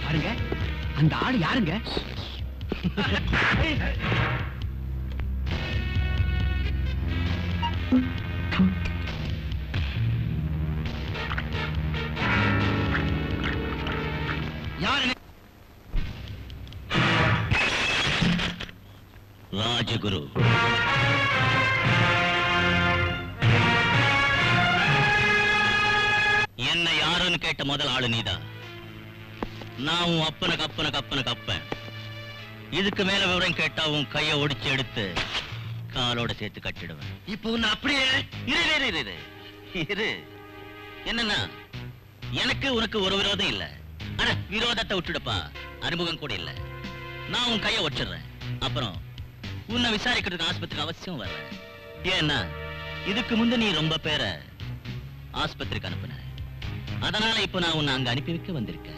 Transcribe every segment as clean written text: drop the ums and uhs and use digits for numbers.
பாருங்க, அந்த ஆளு யாருங்க? யாரு? ராஜகுரு. என்ன யாருன்னு கேட்ட முதல் ஆளு நீதான். நான் உன் அப்பன். இதுக்கு மேல விவரம் கேட்டா உன் கைய ஒடிச்சு எடுத்து காலோட சேர்த்து கட்டிடுவேன். இப்போ உன்னை அப்படியே இரு. என்னன்னா, எனக்கு உனக்கு ஒரு விரோதம் இல்ல. ஆனா விரோதத்தை விட்டுடுப்பா, அறிமுகம் கூட இல்ல. நான் உன் கைய ஒடிச்சிடுறேன். அப்புறம் உன்னை விசாரிக்கிறதுக்கு ஆஸ்பத்திரிக்கு அவசியம் வர்ற. ஏன்னா இதுக்கு முந்தைய நீ ரொம்ப பேரை ஆஸ்பத்திரிக்கு அனுப்புன. அதனால இப்ப நான் உன்னை அங்க அனுப்பி வைக்க வந்திருக்கேன்.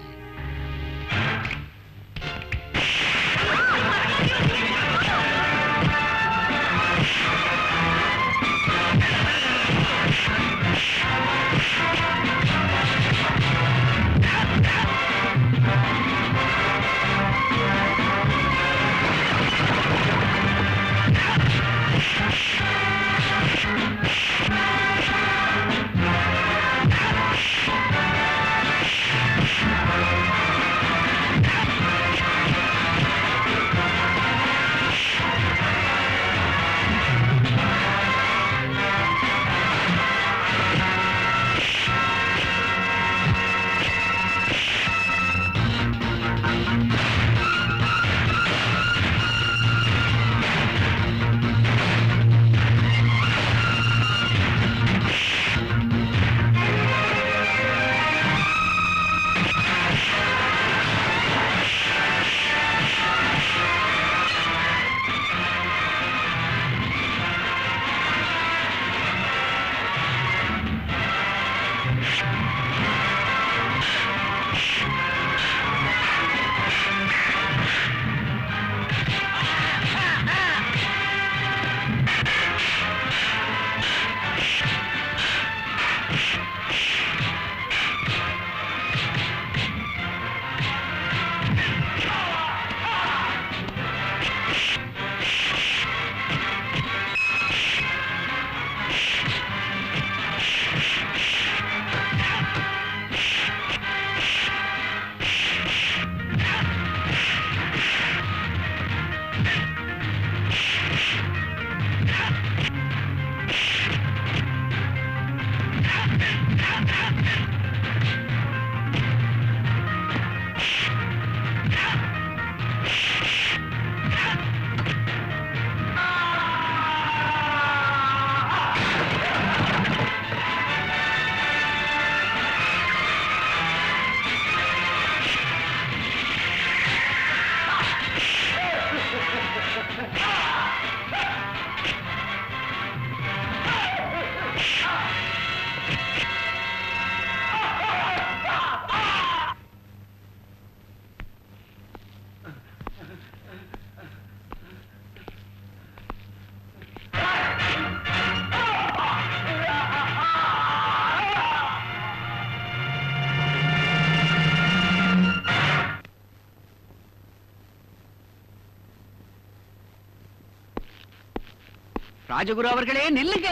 ராஜகுரு அவர்களே, நில்லுங்க.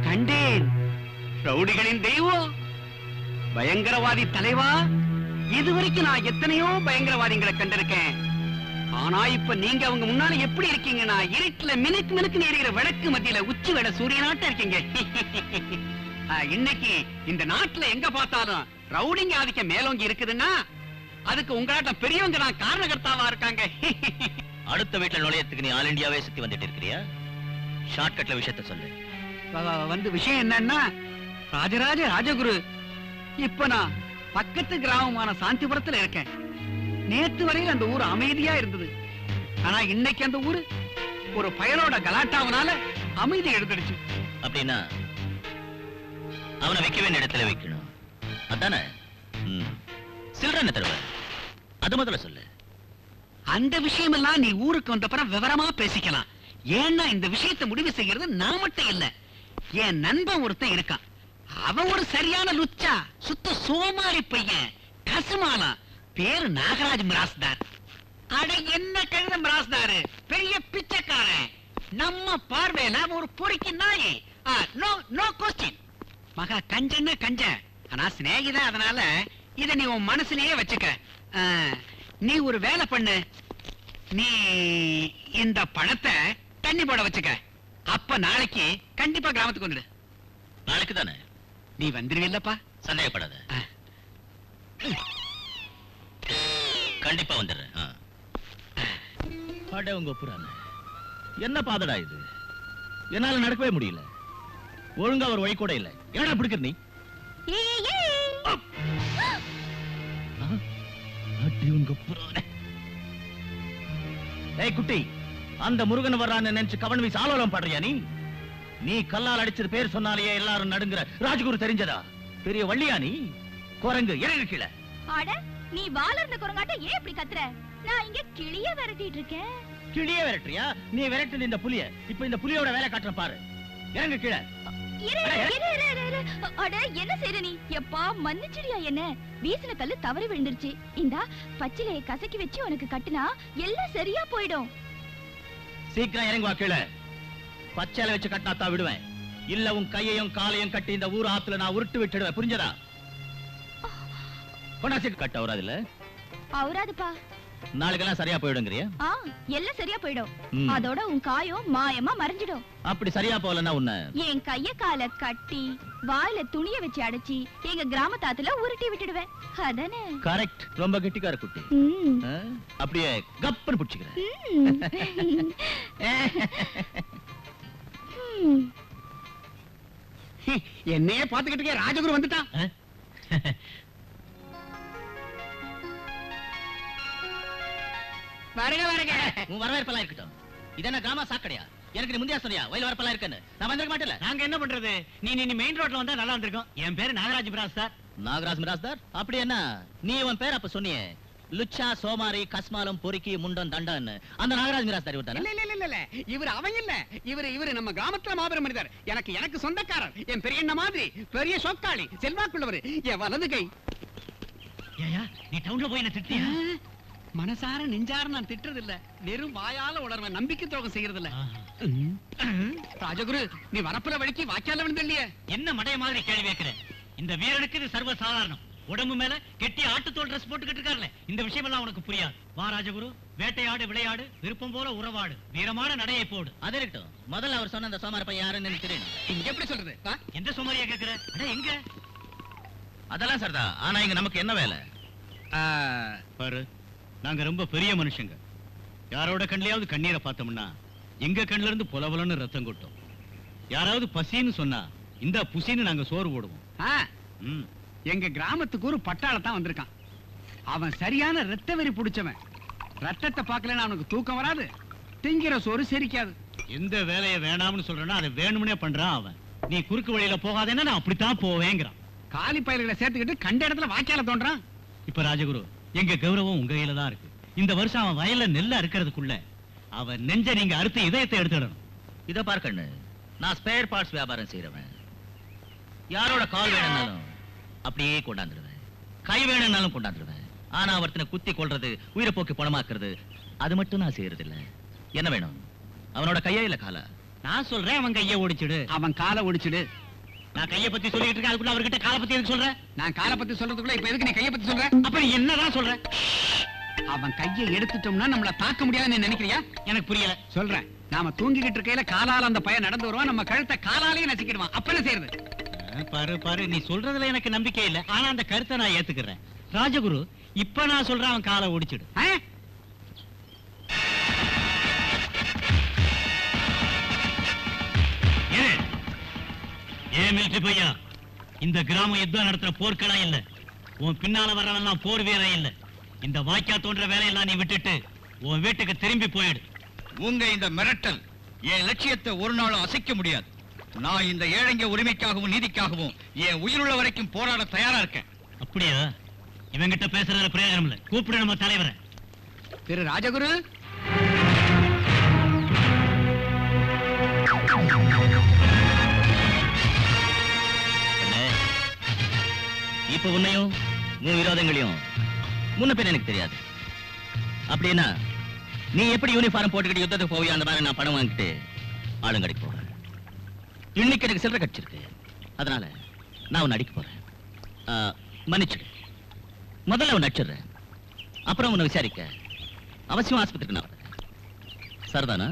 கண்டேன், ரவுடிகளின் தெய்வம், பயங்கரவாதி தலைவா. இதுவரைக்கும் நான் எத்தனையோ பயங்கரவாதிகளை கண்டிருக்கேன். ஆனா இப்ப நீங்க அவங்க முன்னால எப்படி இருக்கீங்கன்னா, இருட்டுல மினுக்கு மினுக்கு எரிகிற விளக்கு மத்தியில உச்சி வேட சூரியனாட்ட இருக்கீங்க. இன்னைக்கு இந்த நாட்டுல எங்க பார்த்தாலும் ரவுடிங்க ஆதிக்கம் மேலோங்கி இருக்குதுன்னா அதுக்கு உங்களாட்ட பெரியவங்க தான் காரணகர்த்தாவா இருக்காங்க. அடுத்த வீட்டுல நுழையத்துக்கு நீ ஆல் இண்டியாவே சுத்தி வந்துட்டு இருக்கிறியா? ஷார்ட்கட்ல விஷயத்த சொல்லு. வந்து விஷயம் என்னன்னா, ராஜகுரு, இப்ப நான் பக்கத்து கிராமமான சாந்திபுரத்துல இருக்கேன். நேத்து வரையில் அந்த ஊர் அமைதியா இருந்தது. ஆனா இன்னைக்கு அந்த ஊரு ஒரு பயலோட கலாட்டாவனால அமைதி எழுந்துடுச்சு. அப்படின்னா அவனை வைக்க வேண்டிய இடத்துல வைக்கணும், அதானே? சில்லற என்ன தருவ? அது முதல்ல சொல்லு. அந்த விஷயம் எல்லாம் நீ ஊருக்கு வந்தப்பறம் விவரமா பேசிக்கலாம். ஏன்னா இந்த விஷயத்தை முடிவு செய்யறது நான் மட்டும் இல்ல, என் நண்பன் ஒருத்தன் இருக்கான். அவன் ஒரு சரியான லுச்சா, சுத்த சோமாரி பையன், கசுமாலா. பேரு நாகராஜ் மிராஸ்தார். அட என்ன கழுத மிராஸ்தாரு, பெரிய பிச்சைக்காரன். நம்ம பார்வையில ஒரு பொறுக்கி நாய். No no question. மகா கஞ்சன்னு கஞ்சன், ஆனா சிநேகித. அதனால இத நீ உன் மனசுலயே வச்சுக்க. நீ ஒரு வேலை பண்ணு, நீ இந்த பழத்தை தண்ணி போட வச்சுக்க. அப்ப நாளைக்கு கண்டிப்பா கிராமத்துக்கு வந்துடு. நாளைக்கு தானே? நீ வந்துருவில்லப்பா? சந்தேகப்படாத, கண்டிப்பா வந்துடுறேன். அட உங்க புறான என்ன பாதடா இது? என்னால நடக்கவே முடியல. ஒழுங்கா ஒரு வழி கூட இல்ல. என்னடா பிடிக்கிற நீ? உங்க புறான. ஏய் குட்டி, அந்த முருகன் வர்றான்னு நினைச்சு கவன் வீசி ஆலோலம் பண்றியா நீ? நீ கல்லால் அடிச்சது பேர் சொன்னாலேயே எல்லாரும் நடுங்குற ராஜகுரு தெரிஞ்சதா? பெரிய வள்ளியா நீ? குரங்கு இறங்கு கீழே. அட நீ வாளர்ந்த குரங்காட்ட ஏன் இப்படி கத்துற? நான் இங்க கிளிய விரட்டிட்டு இருக்கேன். கிளிய விரட்டுறியா? நீ விரட்டு இந்த புலிய. இப்ப இந்த புலியோட வேலை காட்டுறேன் பாரு. இறங்கு கீழே. அட என்ன செய்ற நீ? எப்பா மன்னிச்சிடியா என்ன? வீசின கல்லு தவறி விழுந்துருச்சு. இந்தா பச்சிலையை கசக்கி வச்சு உனக்கு கட்டுனா எல்லாம் சரியா போயிடும். சீக்கிரம் இறங்குவா கீழே. பச்சையில வச்சு கட்டினாத்தான் விடுவேன். இல்ல உன் கையையும் காலையும் கட்டி இந்த ஊர் ஆத்துல நான் உருட்டு விட்டுடுவேன். புரிஞ்சதா? கொண்டா சீக்கிரம். கட்ட வராது இல்ல? அவராதுப்பா. நாளைக்கெல்லாம் சரியா போயிடுங்கிறியா? எல்லாம் சரியா போயிடும். அதோட உன் காயம் மாயமா மறைஞ்சிடும். அப்படி சரியா போகலன்னா உன்ன என் கைய கால கட்டி வாயில துணிய வச்சு அடைச்சி எங்க கிராமத்தாத்துல உருட்டி விட்டுடுவேன். அதானே? கரெக்ட். ரொம்ப கெட்டிக்கார குட்டி. அப்படியே கப்பன் புடிச்சுக்கிறேன். என்னையே பாத்துக்கிட்டு ராஜகுரு வந்துட்டான். வருக வருக. உன் வரவேற்பெல்லாம் இருக்கட்டும். இது என்ன கிராம சாக்கடையா? எனக்கு நீ முந்தியா சொன்னியா வயல் வரப்பெல்லாம் இருக்குன்னு? நான் வந்திருக்க மாட்டேன். நாங்க என்ன பண்றது? நீ மெயின் ரோட்ல வந்தா நல்லா வந்திருக்கும். என் பேரு நாகராஜ் மிராஸ் சார். நாகராஜ் மிராஸ் சார்? அப்படி என்ன நீ உன் பேர் அப்ப சொன்னியே, லுச்சா சோமாரி கஸ்மாலம் பொறுக்கி முண்டம் தண்டான்னு. அந்த நாகராஜ் மிராஸ் சார் இவர்தானே? இல்ல இவர் அவன் இல்ல. இவரு நம்ம கிராமத்துல மாபெரும் மனிதர். எனக்கு சொந்தக்காரர். என் பெரியண்ண மாதிரி பெரிய சொக்காளி, செல்வாக்குள்ளவர். என் வலது கை. ஏயா நீ டவுன்ல போய் என்ன திட்டியா? மனசார நெஞ்சார நான் திட்டுறது இல்ல, வெறும் வாயால உணர்வேன். நம்பிக்கை துரோகம் செய்யறது இல்ல. ராஜகுரு, நீ வரப்புல வழிக்கு வாய்க்கால விழுந்தல்லையே. என்ன மடைய மாதிரி கேள்வி கேட்கிற? இந்த வீரனுக்கு இது சர்வ சாதாரணம். உடம்பு மேல கெட்டி ஆட்டுத்தோல் ட்ரெஸ் போட்டுக்கிட்டு இருக்காருல்ல, இந்த விஷயம் எல்லாம் உனக்கு புரியாது. வா ராஜகுரு, வேட்டையாடு, விளையாடு, விருப்பம் போல உறவாடு, வீரமான நடையை போடு. அது இருக்கட்டும். முதல்ல அவர் சொன்ன அந்த சோமார பையன் யாருன்னு எனக்கு தெரியும். இங்க எப்படி சொல்றது? எந்த சோமாரியா கேக்குற? அட எங்க? அதெல்லாம் சரிதா. ஆனா இங்க நமக்கு என்ன வேலை? பாரு, நாங்க ரொம்ப பெரிய மனுஷங்க. யாரோட கண்ணிலையாவது கண்ணீரை பார்த்தோம்னா எங்க கண்ணுல இருந்து பொலவலன்னு ரத்தம் கொட்டும். யாராவது பசின்னு சொன்னா இந்த புசின்னு நாங்க சோறு போடுவோம். எங்க கிராமத்துக்கு ஒரு பட்டாள தான் வந்திருக்கான். அவன் சரியான ரத்த வெறி பிடிச்சவன். ரத்தத்தை பார்க்கலன்னா அவனுக்கு தூக்கம் வராது, திங்கிற சோறு செரிக்காது. எந்த வேலையை வேணாம்னு சொல்றேன்னா அதை வேணும்னே பண்றான் அவன். நீ குறுக்கு வழியில போகாதேன்னா நான் அப்படித்தான் போவேங்கிறான். காலி பயல்களை சேர்த்துக்கிட்டு கண்ட இடத்துல வாய்க்கால தோன்றான். இப்ப ராஜகுரு, எங்க கௌரவம் உங்க கையில தான் இருக்கு. இந்த வருஷம் அவன் வயல்ல நெல்ல அறுக்கிறதுக்குள்ள அவன் நெஞ்ச நீங்க அறுத்து இதயத்தை எடுத்துடணும். இத பார்க்கண்ணு, நான் ஸ்பேர் பார்ட்ஸ் வியாபாரம் செய்யறவன். யாரோட கால் வேணும்னாலும் அப்படியே கொண்டாந்துருவேன், கை வேணும்னாலும் கொண்டாந்துருவேன். ஆனா ஒருத்தனை குத்தி கொள்றது, உயிரை போக்கி பணமாக்குறது, அது மட்டும் நான் செய்யறது இல்ல. என்ன வேணும்? அவனோட கையா இல்ல காலா? நான் சொல்றேன், அவன் கையை ஒடிச்சிடு. அவன் காலை ஒடிச்சிடு. நான் கையை பத்தி சொல்லிட்டு இருக்கேன், அதுக்குள்ள அவர்கிட்ட காலை பத்தி எதுக்கு சொல்ற? நான் காலை பத்தி சொல்றதுக்குள்ள இப்ப எதுக்கு நீ கையை பத்தி சொல்ற? அப்ப நீ என்னதான் சொல்ற? அவன் கையை எடுத்துட்டோம்னா நம்மள தாக்க முடியாதுன்னு நினைக்கிறியா? எனக்கு புரியல. சொல்றேன். நாம தூங்கிக்கிட்டு இருக்கையில காலால அந்த பையன் நடந்து வருவான், நம்ம கழுத்தை காலாலேயே நசுக்கிடுவான். அப்ப என்ன செய்யறது? பாரு, நீ சொல்றதுல எனக்கு நம்பிக்கை இல்ல. ஆனா அந்த கருத்தை நான் ஏத்துக்கிறேன். ராஜகுரு, இப்ப நான் சொல்றேன், அவன் காலை ஒடிச்சிடு. ஏன் மிலிட்டரி பையா, இந்த கிராமம் யுத்தம் நடத்துற போர்க்களம் இல்ல. உன் பின்னால வர்றவெல்லாம் போர் வீரன் இல்ல. இந்த வாய்க்கா தோன்ற வேலையெல்லாம் நீ விட்டுட்டு உன் வீட்டுக்கு திரும்பி போயிடு. உங்க இந்த மிரட்டல் என் லட்சியத்தை ஒரு நாளும் அசைக்க முடியாது. நான் இந்த ஏழைங்க உரிமைக்காகவும் நீதிக்காகவும் என் உயிருள்ள வரைக்கும் போராட தயாரா இருக்கேன். அப்படியா? இவங்கிட்ட பேசுறதுல பிரயோஜனம் இல்ல. கூப்பிடு நம்ம தலைவரை. திரு ராஜகுரு, இப்ப உன்னையும் உன் விரோதங்களையும் முன்ன பின்ன எனக்கு தெரியாது. அப்படின்னா நீ எப்படி யூனிஃபார்ம் போட்டுக்கிட்டு யுத்தத்துக்கு போவியா அந்த மாதிரி நான் பணம் வாங்கிட்டு ஆளுங்கடிக்கு போறேன். இன்னைக்கு எனக்கு சில்லறை கிடைச்சிருக்கு, அதனால நான் உன்னை அடிக்க போறேன். மன்னிச்சிடு. முதல்ல உன்னை அடிச்சிடுறேன், அப்புறம் உன்னை விசாரிக்க அவசியம் ஆஸ்பத்திரிக்கு நான் வரேன். சரிதானா?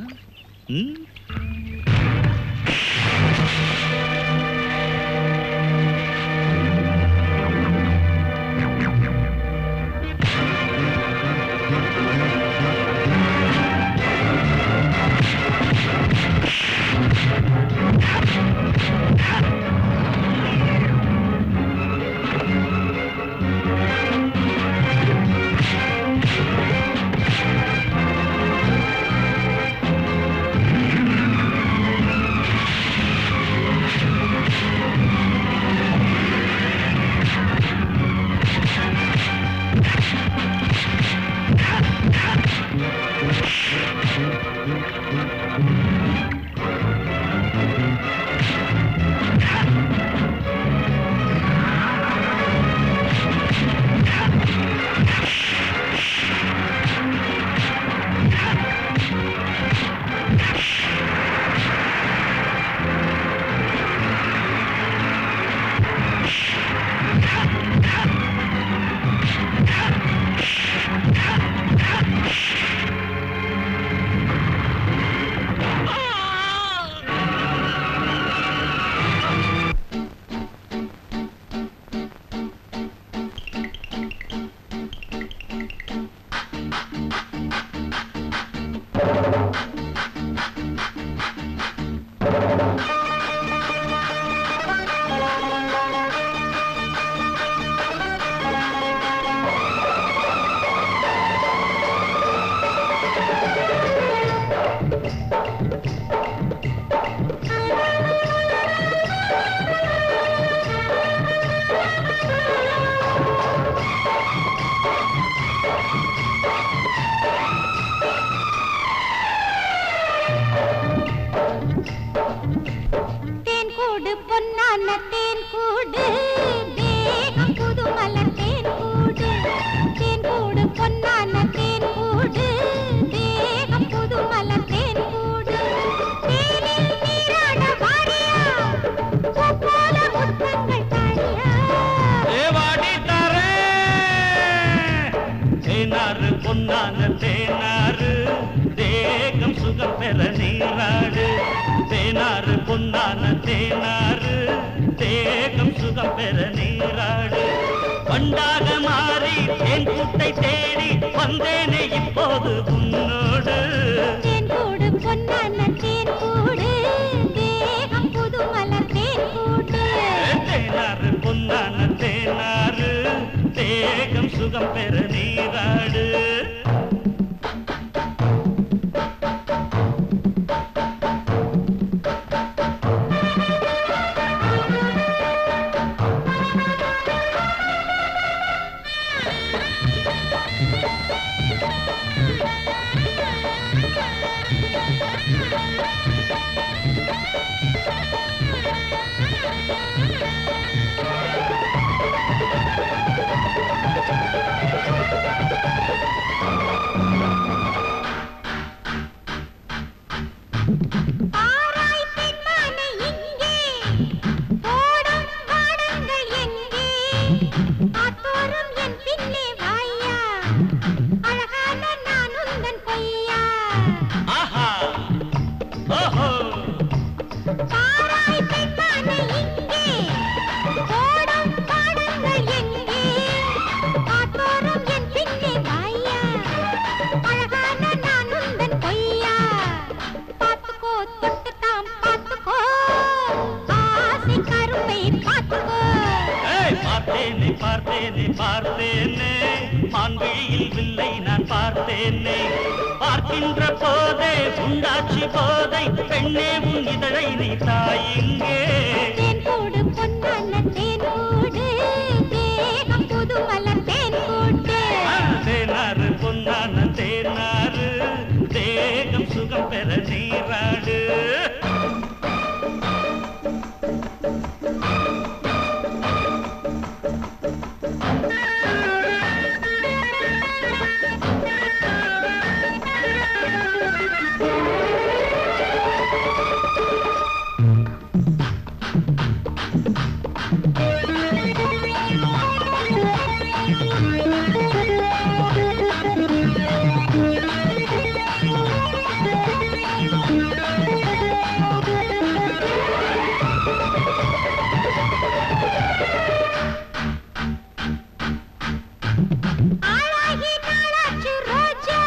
ஆளாகி நாளாச்சு ரோஜா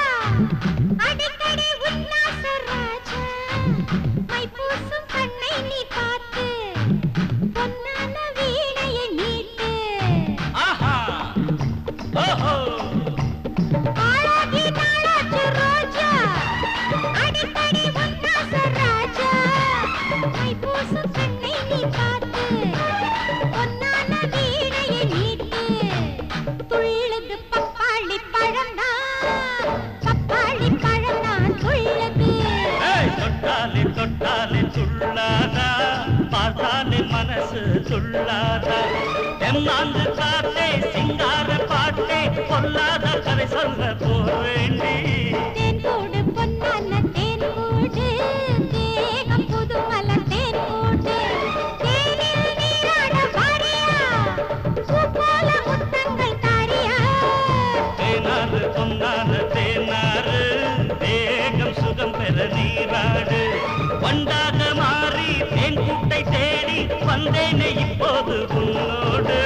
அடிக்கடி உல்லாச ராஜா மைப்பூசும் கண்ணை நீ பார்த்து பொன்னான வீணையை மீட்டு ஆளாகி நாளாச்சு ரோஜா அடிக்கடி உல்லாச ராஜா மைப்பூசும் கண்ணை நீ பார்த்து பொன்னான வீணையை மீட்டு துள்ளது பப்பாளி பழம்தான் துள்ளது தொட்டாலே தொட்டாலே துள்ளாதா பார்த்தாலே மனசு துள்ளாதா எம்மாந்து காத்தே சிங்கார பாட்டே பொல்லாத கதை சொல்ல போவேண்டி தேன் கூடு பொன்னான தேன் கூடு தேகம் புது மலர் தேன் கூடு தேனில் நீராட வாரியா பூ போல முத்தங்கள் தாரியா தேனாறு பொன்னான தேனாறு தேகம் சுகம் பெற நீராடு வண்டாக மாறி தேன் கூட்டை தேடி வந்தேனே இப்போது உன்னோடு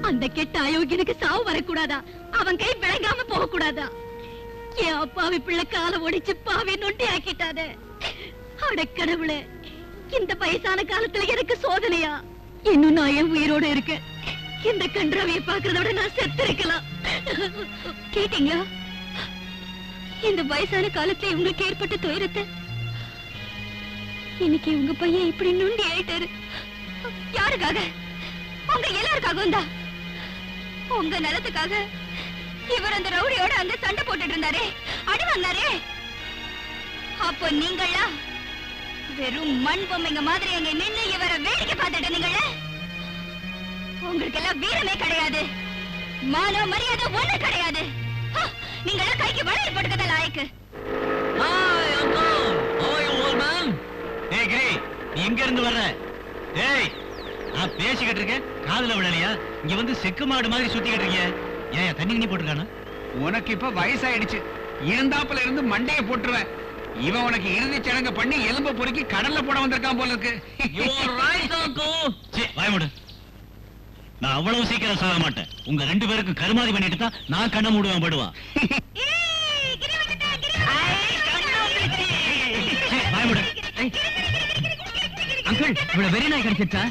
அந்த கெட்ட அயோக்கியனுக்கு சாவு வரக்கூடாதா? அவன் கை விளங்காம போக கூடாதா? என் அப்பாவி பிள்ளை காலை ஒடிச்சு பாவை நொண்டி ஆக்கிட்டாத. அட கடவுளே, இந்த வயசான காலத்துல எனக்கு சோதனையா? இன்னும் நான் என் உயிரோட இருக்கேன். இந்த கன்றாவியை பாக்குறதோட நான் செத்து இருக்கலாம். கேட்டீங்களா? இந்த வயசான காலத்துல உங்களுக்கு ஏற்பட்ட துயரத்தை இன்னைக்கு உங்க பையன் இப்படி நொண்டி ஆயிட்டாரு. யாருக்காக? உங்க எல்லாருக்காகவும் தான். உங்க நலத்துக்காக இவர் அந்த ரவுடியோட அங்க சண்டை போட்டுட்டு இருந்தாரே, அடி வந்தாரே. அப்போ நீங்களா வெறும் மண் பொம்மைங்க மாதிரி அங்க நின்னு இவரை வேடிக்கை பார்த்துட்டு நீங்கள. உங்களுக்கு எல்லாம் வீரமே கிடையாது, மான மரியாதை ஒண்ணு கிடையாது. நீங்கள கைக்கு வளையல் போட்டுக்கத லாயக்கு. Hi uncle, how are you old man? ஏய் கிரி, நீ எங்க இருந்து வர்ற? ஏய், நான் பேசிக்கிட்டு இருக்கேன், காதுல விடலையா? இங்க வந்து செக்கு மாடு மாதிரி சுத்திக்கிட்டு இருக்கீங்க. ஏன் தண்ணி நீ போட்டுருக்கானா? உனக்கு இப்ப வயசாயிடுச்சு, இருந்தாப்புல இருந்து மண்டைய போட்டுருவேன். இவன் உனக்கு இறுதி சடங்கு பண்ணி எலும்பு பொறுக்கி கடல்ல போட வந்திருக்கான் போல இருக்கு. You are right uncle. சே, வாய மூடு. நான் அவ்வளவு சீக்கிரம் சாக மாட்டேன். உங்க ரெண்டு பேருக்கும் கருமாதி பண்ணிட்டு தான் நான் கண்ணை மூடுவேன் படுவான். வாய மூடு. அங்கிள், இவ்வளவு வெறி நாய் கிடைச்சிட்டா?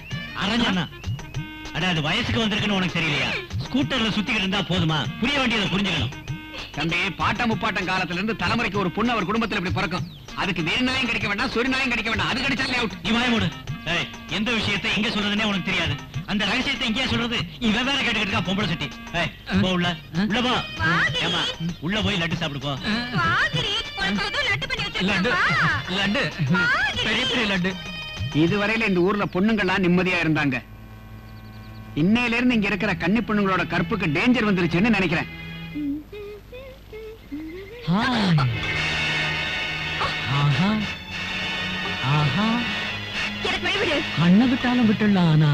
அரஞ்சண்ணா, அட அது வயசுக்கு வந்திருக்குன்னு உனக்கு தெரியலையா? ஸ்கூட்டர்ல சுத்திக்கிட்டு இருந்தா போதுமா? புரிய வேண்டியதை புரிஞ்சுக்கணும். தம்பி, பாட்டம் முப்பாட்டம் காலத்துல இருந்து தலைமுறைக்கு ஒரு பொண்ணு அவர் குடும்பத்துல இப்படி பிறக்கும். அதுக்கு வேறு நாயும் கிடைக்க வேண்டாம், சொறி நாயும் கிடைக்க வேண்டாம். அது கிடைச்சாலே அவுட். நீ வாய மூடு. ஏய், எந்த விஷயத்தை எங்க சொல்றதுன்னே உனக்கு தெரியாது. அந்த ரகசியத்தை எங்கேயா சொல்றது? இவன் வேற கேட்டுக்கிட்டு இருக்கா பொம்பளை சட்டி. ஏய், போ உள்ள. உள்ள போ. ஏமா, உள்ள போய் லட்டு சாப்பிடு போ. லட்டு, பெரிய பெரிய லட்டு. இதுவரையில இந்த ஊர்ல பொண்ணுங்கள்லாம் நிம்மதியா இருந்தாங்க. இன்னையில இருந்து இங்க இருக்கிற கன்னி பொண்ணுங்களோட கற்புக்கு டேஞ்சர் வந்துருச்சுன்னு நினைக்கிறேன். கண்ணை விட்டாலும் விட்டுடலாம், ஆனா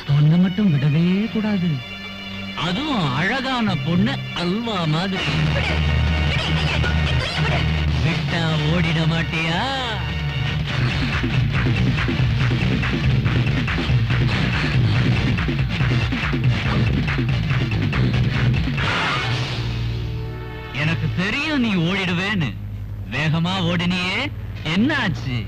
பொண்ணை மட்டும் விடவே கூடாது. அதுவும் அழகான பொண்ணு அல்வா மாதிரி. விட்டா ஓடிட மாட்டியா? எனக்கு தெரியும் நீ ஓடிடுவேன்னு. வேகமா ஓடினியே, என்ன ஆச்சு?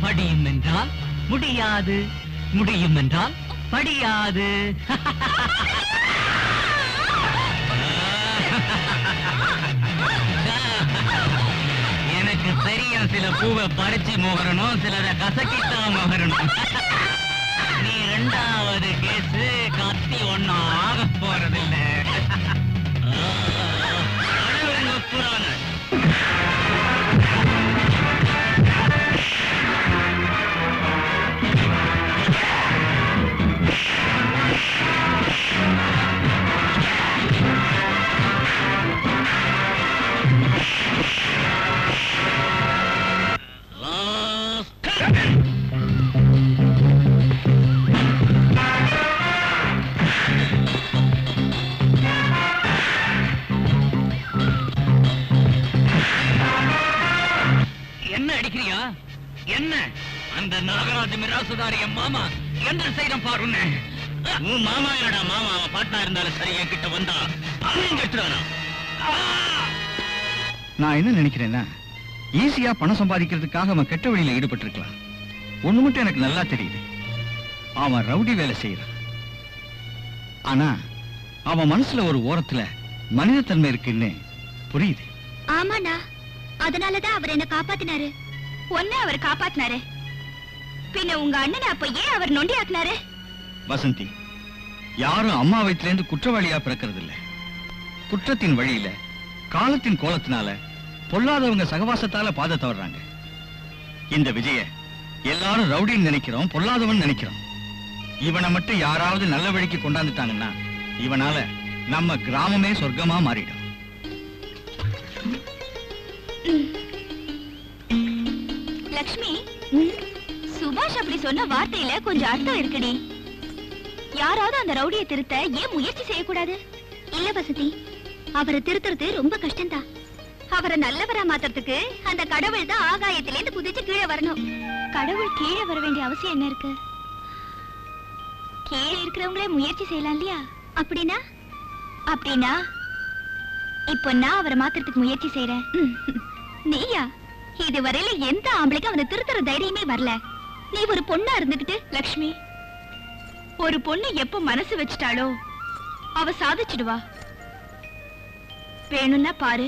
படியும் என்றால் முடியாது, முடியும் என்றால் படியாது. எனக்கு தெரியும், சில பூவை பறிச்சு முகரணும், சிலரை கசக்கித்தான் முகரணும். நீ ரெண்டாவது கேஸ் கத்தி ஒன்னும் ஆக போறதில்லை. புராணம் என்ன அந்த நாகராஜ மிராசுதாரிய மாமா என்ன செய்யறோம் பாருன்னு. உன் மாமா என்னடா மாமா, அவன் பாட்டா இருந்தாலும் சரி என்கிட்ட வந்தா அவன் எடுத்துடானா. நான் என்ன நினைக்கிறேன்னா, ஈஸியா பணம் சம்பாதிக்கிறதுக்காக அவன் கெட்ட வழியில ஈடுபட்டிருக்கலாம். ஒண்ணு மட்டும் எனக்கு நல்லா தெரியுது, அவன் ரவுடி வேலை செய்யறான். ஆனா அவன் மனசுல ஒரு ஓரத்துல மனிதத்தன்மை இருக்குன்னு புரியுது. ஆமாண்ணா, அதனாலதான் அவர் என்ன காப்பாத்தினாரு. ஒன்ன அவர் காப்பாத்தினாரு, பின்ன உங்க அண்ணனை அப்ப ஏன் அவர் நொண்டி ஆக்குனாரு? வசந்தி, யாரும் அம்மா வயிற்றுல இருந்து குற்றவாளியா பிறக்கிறது இல்ல. குற்றத்தின் வழியில காலத்தின் கோலத்தினால பொல்லாதவங்க சகவாசத்தால பாதை தவறாங்க. இந்த விஜய எல்லாரும் ரவுடின்னு நினைக்கிறோம், பொல்லாதவன் நினைக்கிறோம். இவனை மட்டும் யாராவது நல்ல வழிக்கு கொண்டாந்துட்டாங்கன்னா இவனால நம்ம கிராமமே சொர்க்கமா மாறிடும். லக்ஷ்மி, சுபாஷ் அப்படி சொன்ன வார்த்தையில கொஞ்சம் அர்த்தம் இருக்குடி. யாராவது அந்த ரவுடியை திருத்த ஏன் முயற்சி செய்யக்கூடாது? இல்ல வசதி, அவரை திருத்துறது ரொம்ப கஷ்டம்தான். அவரை நல்லவரா மாத்துறதுக்கு அந்த கடவுள் தான் ஆகாயத்திலேருந்து குதிச்சு கீழே வரணும். கடவுள் கீழே வர வேண்டிய அவசியம் என்ன இருக்கு? கீழே இருக்கிறவங்களே முயற்சி செய்யலாம் இல்லையா? அப்படின்னா அப்படின்னா இப்போ நான் அவரை மாத்துறதுக்கு முயற்சி செய்யறேன். நீயா? இதுவரையில எந்த ஆம்பளைக்கும் அவனை திருத்துற தைரியமே வரல. நீ ஒரு பொண்ணா இருந்துகிட்டு. லக்ஷ்மி, ஒரு பொண்ணு எப்ப மனசு வச்சுட்டாளோ அவ சாதிச்சிடுவா. வேணும்னா பாரு,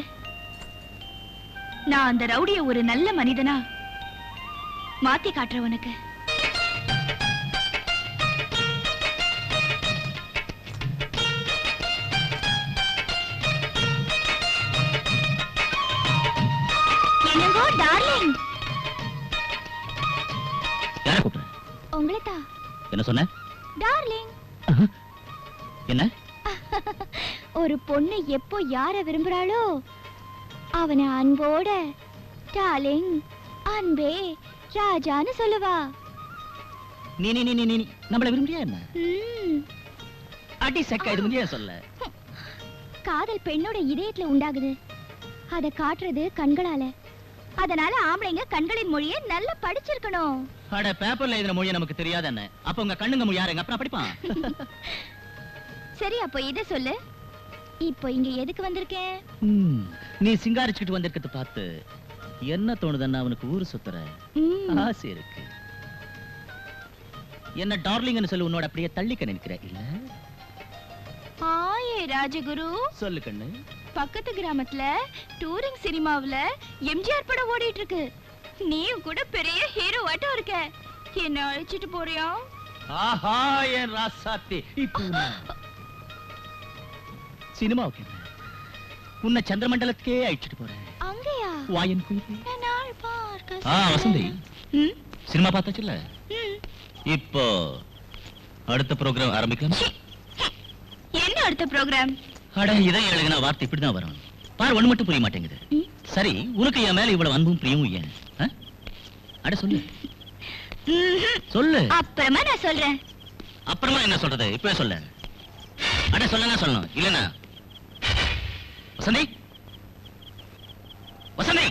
நான் அந்த ரவுடிய ஒரு நல்ல மனிதனா மாத்தி காட்டுறேன் உனக்கு. என்னங்கோ டார்லிங்? யார கூப்பிடுற? உங்களைத்தான். என்ன சொன்ன? டார்லிங். என்ன? ஒரு பொண்ணு எப்போ யார விரும்புறாளோ அவனை அன்போட டார்லிங், அன்பே, ராஜான்னு சொல்லுவா. நீ நீ நீ நீ நம்மள விரும்புறியா என்ன? ம். அடி சக்க இது முடியா சொல்ல. காதல் பெண்ணோட இதயத்துல உண்டாகுது, அத காட்டுறது கண்களால. அதனால ஆம்பளைங்க கண்களின் மொழியை நல்லா படிச்சிருக்கணும். அட பேப்பர்ல எழுதின மொழி நமக்கு தெரியாத என்ன? அப்ப உங்க கண்ணுங்க மொழி யாருங்க அப்புறம் படிப்பான்? சரி, அப்போ இத சொல்லு, இப்போ இங்க எதுக்கு வந்திருக்கேன்? நீ சிங்காரிச்சுக்கிட்டு வந்திருக்கிறது பார்த்து என்ன தோணுதுன்னா அவனுக்கு ஊரு சுத்துற ம். ஆசை இருக்கு. என்ன டார்லிங்னு சொல்லி உன்னோட அப்படியே தள்ளிக்க நினைக்கிற இல்ல? ஆயே ராஜகுரு, சொல்லு கண்ணு. பக்கத்து கிராமத்துல டூரிங் சினிமாவுல எம்ஜிஆர் படம் ஓடிட்டு இருக்கு. நீயும் கூட பெரிய ஹீரோ ஆட்டம் இருக்க. என்ன அழைச்சிட்டு போறியா? ஆஹா என் ராசாத்தி, இப்போ சினிமாவுக்கு உன்னை சந்திரமண்டலத்துக்கே அழைச்சிட்டு போறேன். அங்கயா? வாயன் குயிலே. நாள் பார்க்க வசந்தி, ம்? சினிமா பார்த்தாச்சுல்ல? ம். இப்போ அடுத்த ப்ரோக்ராம் ஆரம்பிக்கலாம். என்ன அடுத்த ப்ரோக்ராம்? அட இதை எழுதின வார்த்தை இப்படிதான் வரும். பாரு, ஒண்ணு மட்டும் புரிய மாட்டேங்குது. சரி, உனக்கு என் மேல இவ்வளவு அன்பும் பிரியமும் ஏன்? அட சொல்லு சொல்லு. அப்புறமா நான் சொல்றேன். அப்புறமா என்ன சொல்றது? இப்பவே சொல்ல. அட சொல்லனா சொல்லணும், இல்லனா வசந்தி, வசந்தி.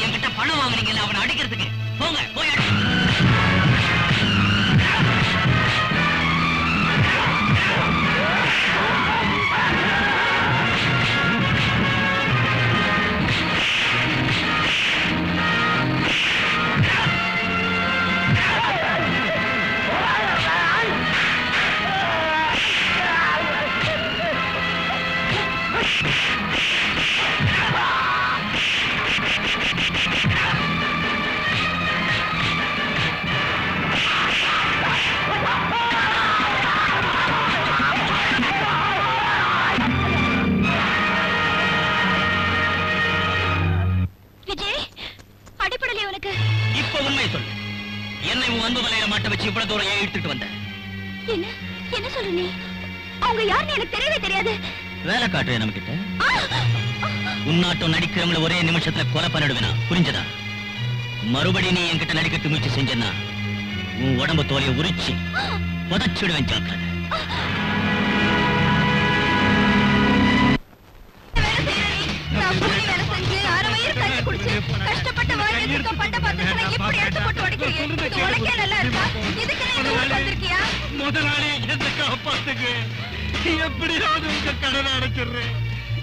வந்து என்கிட்ட பணம் வாங்குறீங்கல்ல அவனை அடிக்கிறதுக்கு போங்க போய் அடி. விஜய், அடிப்படலை உனக்கு? இப்ப உண்மை சொல்லு, என்னை உன் அன்பு வலையில மாட்ட வச்சு இவ்வளவு தூரம் ஏன் இழுத்துட்டு வந்த? என்ன என்ன சொல்ற நீ? அவங்க யாருன்னு எனக்கு தெரியவே தெரியாது. வேலை காட்டுறேன் நம்ம கிட்ட. உன்னாட்டம் நடிக்கிறவங்கள ஒரே நிமிஷத்துல கொலை பண்ணிடுவேனா, புரிஞ்சதா? மறுபடியும் நீ என்கிட்ட நடிக்க முயற்சி செஞ்சேன்னா உன் உடம்பு தோலையை உரிச்சு புதைச்சிடுவேன், ஜாக்கிரதை. நான் கூலி வேலை செஞ்சு அரை வயிறு கஞ்சி குடிச்சு கஷ்டப்பட்டு வாழ்ந்துருக்க பண்ட பார்த்துச்சுன்னா எப்படி எடுத்து போட்டு உடைக்கிறீங்க? இது உனக்கே நல்லா இருக்கா? இதுக்கு நீ இந்த ஊருக்கு வந்திருக்கியா? முதலாளி என்ன காப்பாத்துங்க, எப்படியாவது உங்க கடனை அடைச்சிடுறேன்.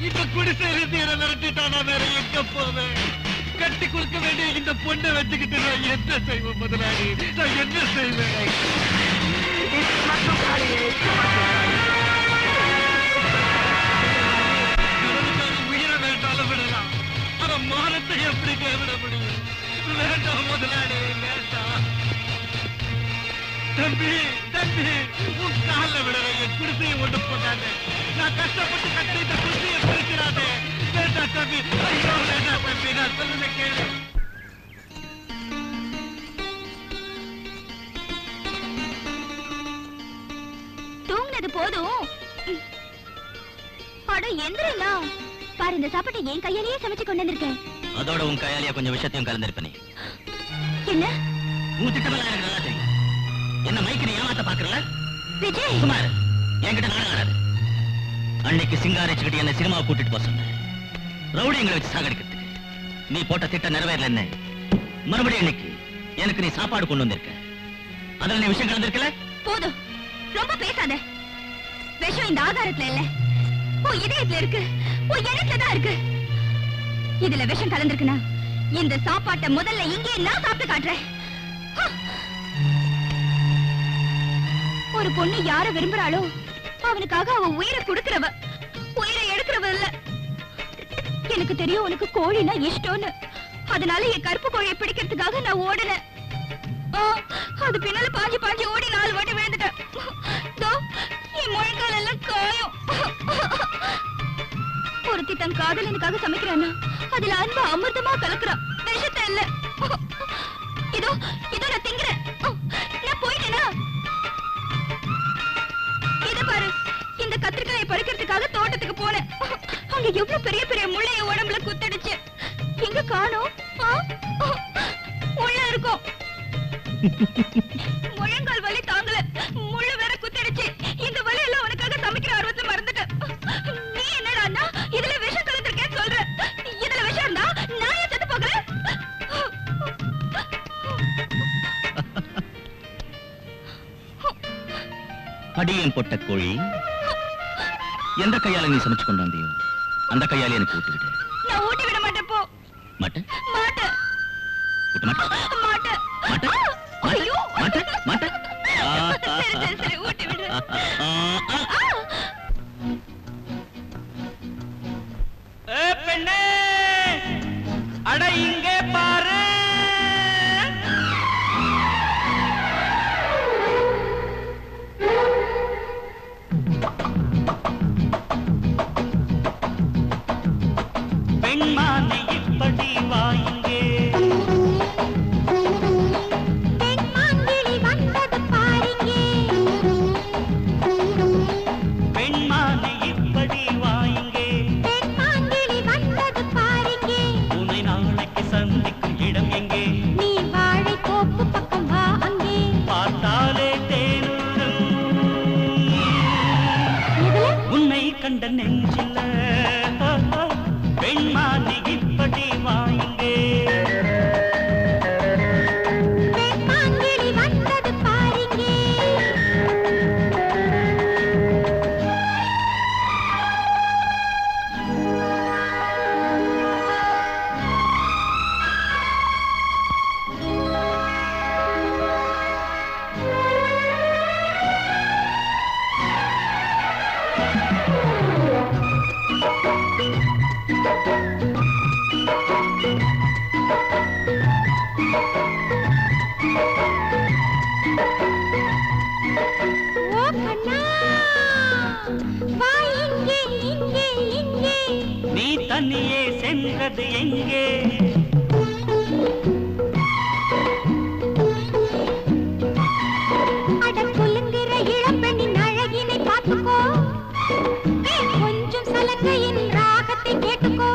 இந்த குடிசையிலிருந்து என்ன விரட்டிட்டானா வேற எங்க போவேன்? கட்டி கொடுக்க வேண்டிய இந்த பொண்ணை வச்சுக்கிட்டு நான் என்ன செய்வேன் முதலாளி? நான் என்ன செய்வேன்? உயிரை வேண்டாலும் விடலாம், ஆனா மானத்தை எப்படி விட முடியும்? வேண்டாம் முதலாளி, வேண்டாம். தம்பி தம்பி, உன் கால விடுற என் குடிசையை ஒன்று போனாங்க. நான் கஷ்டப்பட்டு கட்டி இந்த குடிசையை பிரிக்கிறானே. வேண்டாம் தம்பி, ஐயோ வேண்டாம் தம்பி, நான் சொல்லுங்க கேளு. தூங்குனது போதும். அட எந்திரா, பாரு இந்த சாப்பாட்டை என் கையாலேயே சமைச்சு கொண்டு வந்திருக்கேன். அதோட உன் கையாலேயே கொஞ்சம் விஷயத்தையும் கலந்திருப்பனே. என்ன உன் திட்டமெல்லாம் எனக்கு நல்லா தெரியும். என்ன மைக்கு நீ ஏமாத்த பாக்குறல? விஜய், சுமார் என்கிட்ட நாடகம் ஆடாது. அன்னைக்கு சிங்காரிச்சுக்கிட்டு என்ன சினிமா கூட்டிட்டு போக சொன்ன, ரவுடிங்களை வச்சு சாகடிக்கிறதுக்கு. நீ போட்ட திட்டம் நிறைவேறல. என்ன மறுபடியும் இன்னைக்கு எனக்கு நீ சாப்பாடு கொண்டு வந்திருக்க, அதுல நீ விஷயம் கலந்திருக்கல? போதும், ரொம்ப பேசாத. விஷம் இந்த ஆகாரத்துல இல்ல, உன் இதயத்துல இருக்கு, உன் எண்ணத்துல தான் இருக்கு. இதுல விஷம் கலந்திருக்குன்னா இந்த சாப்பாட்டை முதல்ல இங்கே நான் சாப்பிட்டு காட்டுறேன். ஒரு பொண்ணு யார விரும்புறாளோ அவனுக்காக அவ உயிரை கொடுக்கிறவ, உயிரை எடுக்கிறவ இல்ல. எனக்கு தெரியும் உனக்கு கோழினா இஷ்டம்னு. அதனால என் கருப்பு கோழியை பிடிக்கிறதுக்காக நான் ஓடினேன். அது பின்னால பாஞ்சு பாஞ்சு ஓடி 4 வாட்டி விழுந்துட்டேன். என் முழங்கால் எல்லாம் காயம். ஒருத்தி தன் காதலனுக்காக சமைக்கிறானா அதுல அன்பு அமிர்தமா கலக்குறான், விஷத்தை இல்ல. இதோ இதோ நான் திங்குறேன். நான் போயிட்டேனா? இத பாரு, இந்த கத்திரிக்காயை பறிக்கிறதுக்காக தோட்டத்துக்கு போனேன். அங்க எவ்வளவு பெரிய பெரிய முள்ளைய உடம்புல குத்தடிச்சு. எங்க காணோம்? உள்ள இருக்கும். முழங்கால் வலி தாங்கல, முள்ளு வேற குத்தடிச்சு. இந்த வலி எல்லாம் உனக்காக சமைக்கிற ஆர்வத்துல மறந்துட்டேன். நீ என்னடா இதுல விஷம் கலந்துருக்கேன்னு சொல்ற? இதுல விஷம் இருந்தா நான் ஏன் செத்து போகிறேன்? அடியேன் பொட்ட கோழி, எந்த கையால நீ சமைச்சு கொண்டு வந்தியோ அந்த கையால எனக்கு ஊட்டுக்கிட்டு. நான் ஊட்டி விட மாட்டேன். போ. மாட்டேன் மாட்டேன் ஊட்ட மாட்டேன் மாட்டேன் மாட்டேன் ஐயோ. மாட்டேன் மாட்டேன். சரி சரி சரி, ஊட்டி விடு. பெண்ணே, அட இங்கே பாரு. பெண்மானை இப்படி வாயுங்கே. பெண்மாங்கிளி வந்தது பாருங்கே. பெண்மானை இப்படி வாயுங்கே. பெண்மாங்கிளி வந்தது பாருங்கே. உன்னை நாளைக்கு சந்திக்கும் இடம் எங்கே? நீ வாழை தோப்பு பக்கம் வா அங்கே. பார்த்தாலே தேனூரும் எதுல? உன்னை கண்ட நெஞ்சில பெண்மானை இப்படி வாயுங்கே. விட்டது எங்கே? அட குலுங்குற இளம்பெண்ணின் அழகினை பார்த்துக்கோ, கொஞ்சம் சலங்கையின் ராகத்தை கேட்டுக்கோ.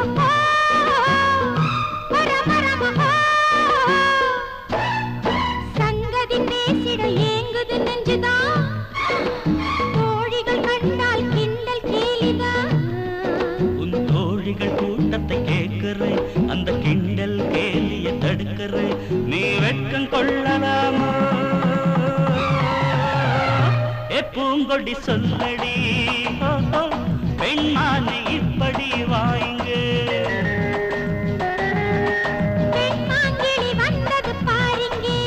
சங்கதி பேசிட ஏங்குது நெஞ்சுதான், தோழிகள் கண்டால் கிண்டல் கேலிதான். உன் தோழிகள் கூட்டத்தை கேட்கிறேன், அந்த கிண்டல் கேலிய தடுக்கிறேன். நீ வெட்கம் கொள்ளலாமா? பூங்கொடி சொல்லடி, பெண்மானை இப்படி வாய்ங்க. பெண்மாங்கிளி வந்தது பாருங்கே.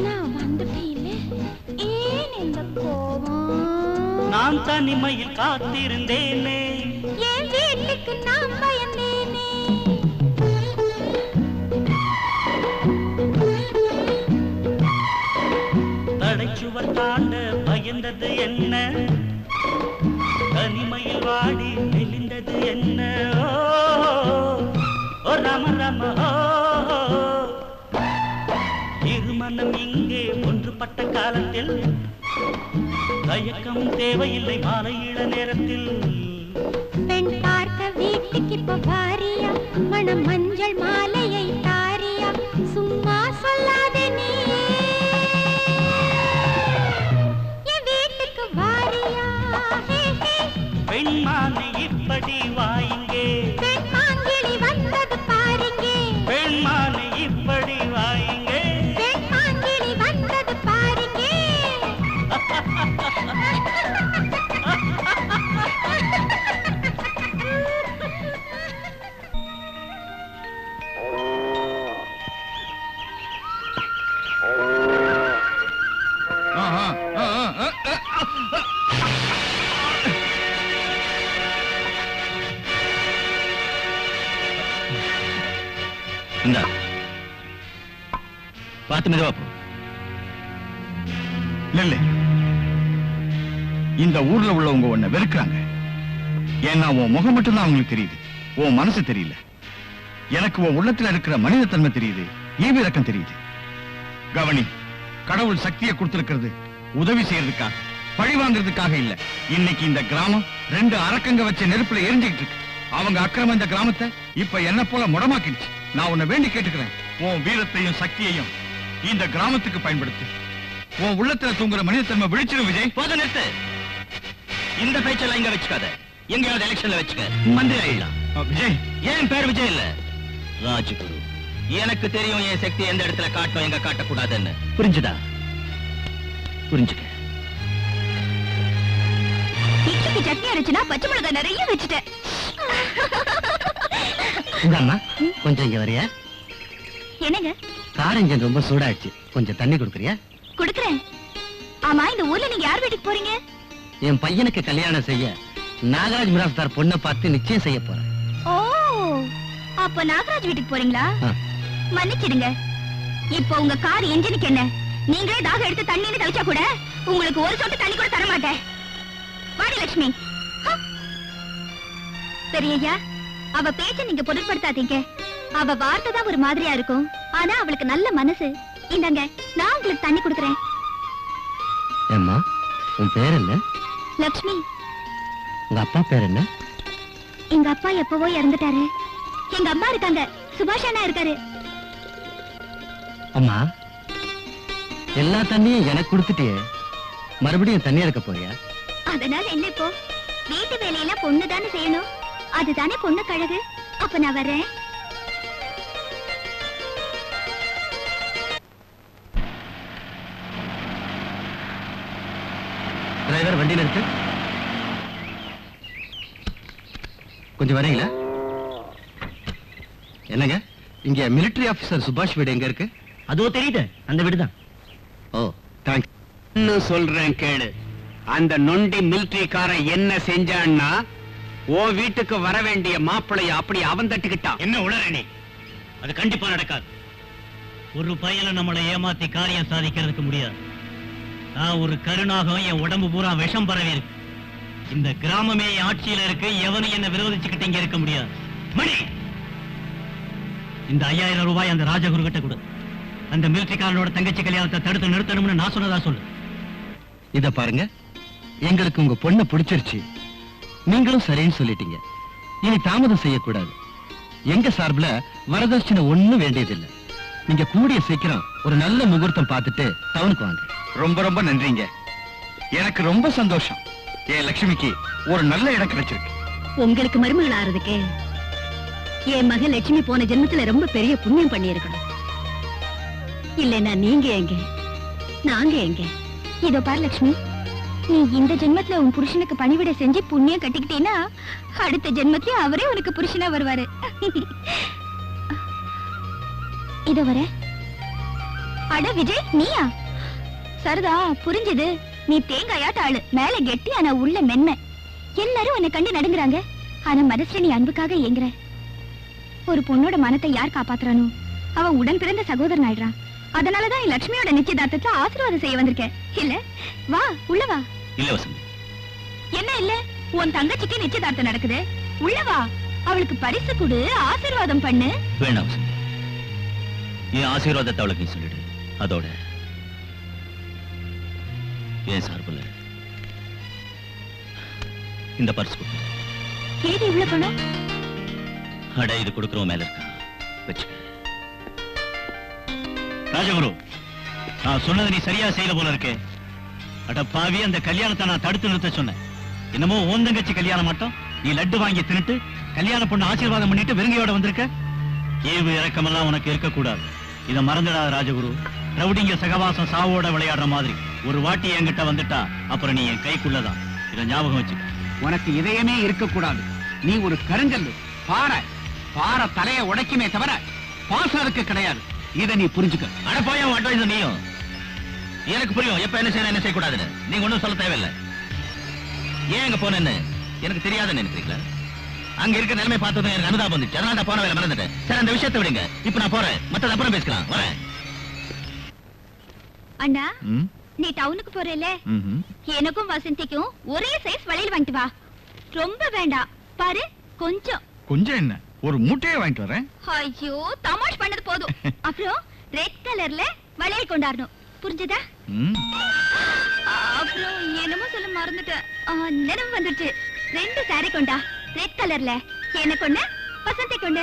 நான் வந்துட்டேன், ஏன் இந்த கோபம்? நான் தனிமையில் காத்திருந்தேனே, என் வீட்டுக்கு நான் பயந்தேனே. தடைச்சுவர் தாண்ட பயந்தது என்ன? தனிமையில் வாடி நெளிந்தது என்ன? ஓ ரம ரம ஓ, இருமனம் இங்கே ஒன்றுபட்ட காலத்தில் தயக்கம் தேவையில்லை மாலையிட நேரத்தில். பெண் பார்க்க வீட்டுக்கு இப்ப வாரியா, மணம் மஞ்சள் மாலையை தாரியா, சும்மா சொல்லாதே நீ. என் வீட்டுக்கு வாரியா, பெண்மானை இப்படி வாயுங்கே. பெண்மாங்கிளி வந்தது பாருங்கே. பெண்மானை இப்படி வாயுங்கே. பெண்மாங்கிளி வந்தது பாருங்கே. இந்தா பார்த்து மெதுவா போ. இல்ல இந்த ஊர்ல உள்ளவங்க உன்னை வெறுக்கிறாங்க. ஏன்னா உன் முகம் மட்டும்தான் அவங்களுக்கு தெரியுது, உன் மனசு தெரியல. எனக்கு உன் உள்ளத்துல இருக்கிற மனித தன்மை தெரியுது, ஈவிரக்கம் தெரியுது. கவனி, கடவுள் சக்தியை கொடுத்திருக்கிறது உதவி செய்யறதுக்காக, பழி வாங்குறதுக்காக இல்ல. இன்னைக்கு இந்த கிராமம் 2 அரக்கங்க வச்ச நெருப்புல எரிஞ்சுக்கிட்டு இருக்கு. அவங்க அக்கிரமம் இந்த கிராமத்தை இப்ப என்ன போல முடமாக்கிடுச்சு. நான் உன்னை வேண்டி கேட்டுக்கிறேன், உன் வீரத்தையும் சக்தியையும் இந்த கிராமத்துக்கு பயன்படுத்து. உன் உள்ளத்துல தூங்குற மனிதத்தன்மை விழிச்சிடும். விஜய், போத நிறுத்து. இந்த பேச்செல்லாம் இங்க வச்சுக்காத, எங்கேயாவது எலெக்ஷன்ல வச்சுக்க, மந்திரி ஆயிடலாம். விஜய், ஏன் பேர் விஜய் இல்ல, ராஜகுரு. எனக்கு தெரியும் என் சக்தி எந்த இடத்துல காட்டும், எங்க காட்டக்கூடாதுன்னு. புரிஞ்சுதா? புரிஞ்சுக்க. இட்லிக்கு சட்னி அரைச்சுனா பச்சை மிளகாய் நிறைய வச்சுட்டேன். அம்மா கொஞ்சம் இங்க வரியா? என்னங்க? கார் இன்ஜின் ரொம்ப சூடாயிடுச்சு, கொஞ்சம் தண்ணி கொடுக்குறியா? குடுக்குறேன். ஆமா, இந்த ஊர்ல நீங்க யார் வீட்டுக்கு போறீங்க? என் பையனுக்கு கல்யாணம் செய்ய நாகராஜ் மிராஸ்தார் பொண்ணை பார்த்து நிச்சயம் செய்ய போறேன். ஓ, அப்ப நாகராஜ் வீட்டுக்கு போறீங்களா? ஆ. மன்னிச்சிடுங்க, இப்போ உங்க கார் என்ஜினுக்கு என்ன, நீங்களே தாக எடுத்து தண்ணின்னு தவிச்சா கூட உங்களுக்கு ஒரு சொட்டு தண்ணி கூட தர மாட்டேன். வாடி லட்சுமி. பெரியய்யா, அவ பேச்ச நீங்க பொருட்படுத்தாதீங்க. அவ வார்த்தை தான் ஒரு மாதிரியா இருக்கும், ஆனா அவளுக்கு நல்ல மனசு. இந்தாங்க, நான் உங்களுக்கு தண்ணி கொடுக்குறேன். ஏம்மா, உன் பேர் என்ன? லட்சுமி. உங்க அப்பா பேர் என்ன? எங்க அப்பா எப்பவோ இறந்துட்டாரு. எங்க அம்மா இருக்காங்க, சுபாஷ் அண்ணா இருக்காரு. அம்மா, எல்லா தண்ணியும் எனக்கு கொடுத்துட்டியே, மறுபடியும் தண்ணி எடுக்க போறியா? அதனால என்ன இப்போ? வீட்டு வேலையெல்லாம் பொண்ணு தானே செய்யணும், அதுதானே பொண்ணு கழகு. அப்ப நான் வர்றேன். டிரைவர், வண்டி நிறுத்து. கொஞ்சம் வரீங்களா? என்னங்க, இங்க மிலிட்டரி ஆபீசர் சுபாஷ் வீடு எங்க இருக்கு? அதோ தெரியுது அந்த வீடுதான். ஓ தேங்க்ஸ். இன்னும் சொல்றேன் கேளு. அந்த நொண்டி மிலிட்டரிக்காரன் என்ன செஞ்சான்னா, ஓ வீட்டுக்கு வர வேண்டிய மாப்பிளைய அப்படி அவன் தட்டுக்கிட்டான். என்ன உளறே? அது கண்டிப்பா நடக்காது. ஒரு பயல நம்மளை ஏமாத்தி காரியம் சாதிக்கிறதுக்கு முடியாது. நான் ஒரு கருணாகம், என் உடம்பு பூரா விஷம் பரவி இருக்கு. இந்த கிராமமே ஆட்சியில இருக்கு, எவனும் என்ன விரோதிச்சுக்கிட்டு இங்க இருக்க முடியாது. மணி, இந்த 5000 ரூபாய் அந்த ராஜகுரு கிட்ட கொடு. அந்த மிலிட்டரிக்காரனோட தங்கச்சி கல்யாணத்தை தடுத்து நிறுத்தணும்னு நான் சொன்னதா சொல்லு. இத பாருங்க, எங்களுக்கு உங்க பொண்ணை பிடிச்சிருச்சு. நீங்களும் சரின்னு சொல்லிட்டீங்க. இனி தாமதம் செய்யக்கூடாது. எங்க சார்பில் வரதட்சணை ஒண்ணும் வேண்டியதில்லை. நீங்க கூடிய சீக்கிரம் ஒரு நல்ல முகூர்த்தம் பார்த்துட்டு டவுனுக்கு வாங்க. ரொம்ப ரொம்ப நன்றிங்க. எனக்கு ரொம்ப சந்தோஷம். என் லட்சுமிக்கு ஒரு நல்ல இடம் கிடைச்சிருக்கு. உங்களுக்கு மருமகள் ஆறதுக்கு என் மக லட்சுமி போன ஜென்மத்துல ரொம்ப பெரிய புண்ணியம் பண்ணி இருக்கணும். இல்லைன்னா நீங்க எங்க, நாங்க எங்க? இதோ பாரு லட்சுமி, நீ இந்த ஜென்மத்துல உன் புருஷனுக்கு பணிவிடை செஞ்சு புண்ணியம் கட்டிக்கிட்டீன்னா அடுத்த ஜென்மத்திலே அவரே உனக்கு புருஷனா வருவாரு. இதோ வர. அட விஜய், நீயா? சரிதா, புரிஞ்சது. நீ தேங்காயாட்ட ஆளு, மேல கெட்டி ஆனா உள்ள மென்மை. எல்லாரும் உன்னை கண்டு நடுங்குறாங்க. ஆனா மனசுல நீ அன்புக்காக ஏங்குற. ஒரு பொண்ணோட மனத்தை யார் காப்பாத்துறானோ அவன் உடன் பிறந்த சகோதரன் ஆயிடுறான். அதனாலதான் லட்சுமியோட நிச்சயதார்த்தத்துல ஆசீர்வாதம் செய்ய வந்திருக்கேன். இல்ல வா, உள்ள வா. இல்ல வசந்தி. என்ன இல்ல? உன் தங்கச்சிக்கு நிச்சயதார்த்தம் நடக்குது. உள்ள வா, அவளுக்கு பரிசு கொடு, ஆசீர்வாதம் பண்ணு. வேண்டாம் வசந்தி, என் ஆசீர்வாதத்தை அவளுக்கு நீ சொல்லிடு. அதோட என் சார்பில் இந்த பரிசு கொடுத்து. ஏது இவ்வளவு பணம்? அட, இது கொடுக்கிறோம் மேல இருக்கா, வச்சுக்க. ராஜகுரு, நான் சொன்னதை நீ சரியா செய்யல போல இருக்கே. அட பாவி, அந்த கல்யாணத்தை நான் தடுத்து நிறுத்த சொன்னேன். என்னமோ ஓன் தங்கச்சி கல்யாணம் மட்டும் நீ லட்டு வாங்கி தின்னுட்டு கல்யாண பொண்ணு ஆசீர்வாதம் பண்ணிட்டு வெறுங்கையோட வந்திருக்க. ஈவு இறக்கமெல்லாம் உனக்கு இருக்கக்கூடாது. இதை மறந்துடாத ராஜகுரு. ரவுடிங்க சகவாசம் சாவோட விளையாடுற மாதிரி ஒரு வாட்டி என்கிட்ட வந்துட்டா அப்புறம் நீ என் கைக்குள்ளதான். இதை ஞாபகம் வச்சுக்க. உனக்கு இதயமே இருக்கக்கூடாது. நீ ஒரு கருங்கல்லு. பாறை தலையை உடைக்குமே தவிர பாசறதுக்கு கிடையாது. இதை நீ புரிஞ்சுக்க. அட போய் அட்வைஸ் நீயும். எனக்கு புரியும் எப்ப என்ன செய்யணும், என்ன செய்யக்கூடாதுன்னு. நீங்க ஒண்ணும் சொல்ல தேவையில்லை. ஏன் அங்க போனேன்னு எனக்கு தெரியாதுன்னு நினைக்கிறீங்களா? அங்க இருக்க நிலைமை பார்த்ததும் எனக்கு அனுதாபம் வந்துச்சு. அதனால நான் போன வேலை மறந்துட்டேன். சரி, அந்த விஷயத்தை விடுங்க. இப்ப நான் போறேன். மத்தது அப்புறம் பேசலாம். வரேன். அண்ணா, நீ டவுனுக்கு போறேல, எனக்கும் வசந்திக்கும் ஒரே சைஸ் வளையல் வாங்கிட்டு வா. ரொம்ப வேண்டாம், பாரு, கொஞ்சம். கொஞ்சம் என்ன, ஒரு மூட்டையே வாங்கிட்டு வரேன். ஐயோ, தமாஷ் பண்ணது போதும். அப்புறம் ரெட் கலர்ல வளையல் கொண்டாடணும், புரிஞ்சதா? அப்புறம் என்னமோ சொல்ல மறந்துட்டேன். நினைவு வந்துருச்சு. 2 சாரி கொண்டா, ரெட் கலர்ல. எனக்கு ஒண்ணு, வசந்தி கொண்டு.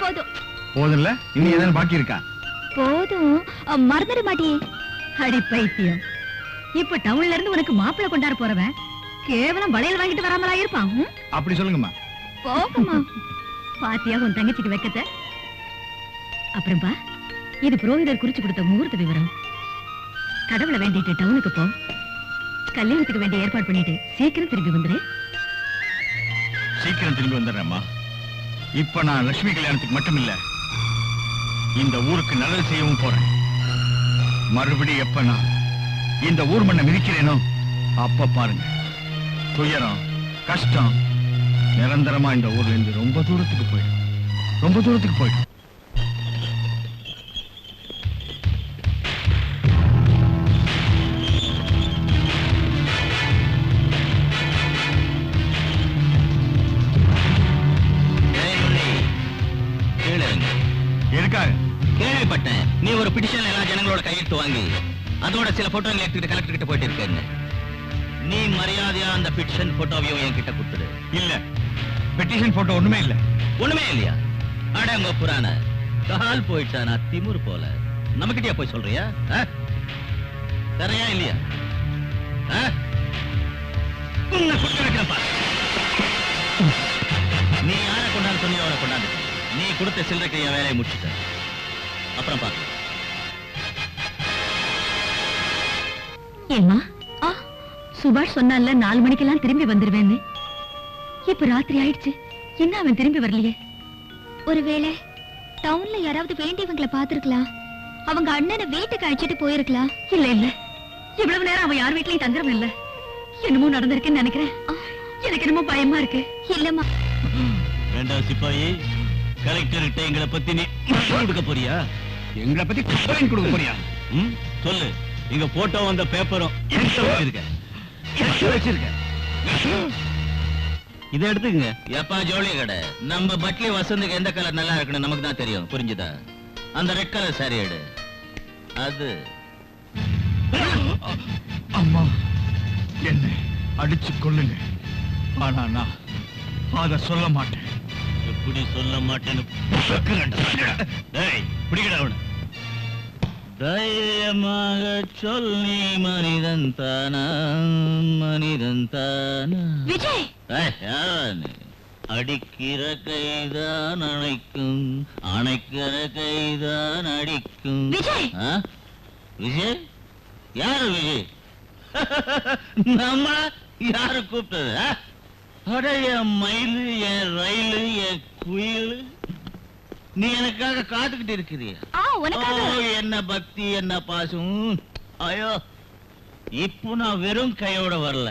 போதும். போதும்ல, இன்னும் ஏதாவது பாக்கி இருக்கா? போதும், மறந்துட மாட்டியே. அடி பைத்தியம், இப்ப டவுன்ல இருந்து உனக்கு மாப்பிள்ளை கொண்டாட போறவன் கேவலம் வளையல் வாங்கிட்டு வராமலா இருப்பான்? அப்படி சொல்லுங்கம்மா. போகுமா? பாத்தியா உன் தங்கச்சிக்கு வைக்கத்த? அப்புறம் பா, இது புரோகிதர் குறிச்சு கொடுத்த முகூர்த்த விவரம். கடவுளை வேண்டிட்டு டவுனுக்கு போ. கல்யாணத்துக்கு வேண்டிய ஏற்பாடு பண்ணிட்டு சீக்கிரம் திரும்பி வந்துரு. சீக்கிரம் திரும்பி வந்துடுறேம்மா. இப்ப நான் லட்சுமி கல்யாணத்துக்கு மட்டும் இல்ல, இந்த ஊருக்கு நல்லது செய்யவும் போறேன். மறுபடியும் எப்ப நான் இந்த ஊர் மண்ணை மிதிக்கிறேனோ அப்ப பாருங்க, துயரம் கஷ்டம் நிரந்தரமா இந்த ஊர்ல இருந்து ரொம்ப தூரத்துக்கு போயிடும். ரொம்ப தூரத்துக்கு போயிடும். இருக்காரு. கேள்விப்பட்டேன் நீ ஒரு பிடிஷன் எல்லா ஜனங்களோட கையெழுத்து வாங்கி அதோட சில போட்டோங்களை எடுத்துக்கிட்டு கலெக்டர் கிட்ட போயிட்டு இருக்கேன்னு. நீ மரியாதையா அந்த பிடிஷன் போட்டோவையும் என்கிட்ட கொடுத்துடு. இல்ல, பெட்டிஷன் போட்டோ ஒண்ணுமே இல்ல. ஒண்ணுமே இல்லையா? அடங்க புராண கால் போயிட்டா நான் திமுரு போல நமக்கிட்டயா போய் சொல்றியா? தரையா இல்லையா? நீ யார கொண்டாந்து சொன்னியோ அவனை கொண்டாந்து. நீ கொடுத்த சில்லறைக்கு என் வேலையை முடிச்சுட்ட. அப்புறம் பார்க்கலாம். ஏமா, சுபாஷ் சொன்னால 4 மணிக்கெல்லாம் திரும்பி வந்துருவேன்னு. இப்ப ராத்திரி ஆயிடுச்சு, என்ன அவன் திரும்பி வரலையே? ஒருவேளை டவுன்ல யாராவது வேண்டியவங்களை பாத்துருக்கலாம். அவங்க அண்ணனை வீட்டுக்கு அழைச்சிட்டு போயிருக்கலாம். இல்ல இல்ல, இவ்வளவு நேரம் அவன் யார் வீட்லயும் தங்குறவன் இல்ல. என்னமோ நடந்திருக்குன்னு நினைக்கிறேன். எனக்கு என்னமோ பயமா இருக்கு. இல்லம்மா. வேண்டாம் சிப்பாயி, கலெக்டர்கிட்ட எங்களை பத்தி நீ கொடுக்க போறியா? எங்களை பத்தி கம்ப்ளைண்ட் கொடுக்க போறியா? சொல்லு. எங்க போட்டோ வந்த பேப்பரும் வச்சிருக்க. இதை எடுத்துக்கங்க. எப்பா ஜோலி கடை, நம்ம பட்லி வசந்துக்கு எந்த கலர் நல்லா இருக்குன்னு நமக்கு தான் தெரியும். புரிஞ்சுதா? அந்த ரெட் கலர் சாரி எடு. அது அம்மா, என்ன அடிச்சு கொல்லுங்க, ஆனா நான் அத சொல்ல மாட்டேன். எப்படி சொல்ல மாட்டேன்னு பிடிக்கடா அவன. தைரியமாக சொல், நீ மனிதன் தானா, மனிதன் தானா? விஜய், அடிக்கிற கைதான் அணைக்கும், அணைக்கிற கைதான் அடிக்கும். விஜய். விஜய்? யாரு விஜய்? நம்ம யாரு கூப்பிட்டது? அட என் மயிலு, என் ரயிலு, என் குயிலு, நீ எனக்காக காத்துக்கிட்டு இருக்கிறியா? என்ன பக்தி, என்ன பாசம். ஐயோ, இப்போ நான் வெறும் கையோட வரல.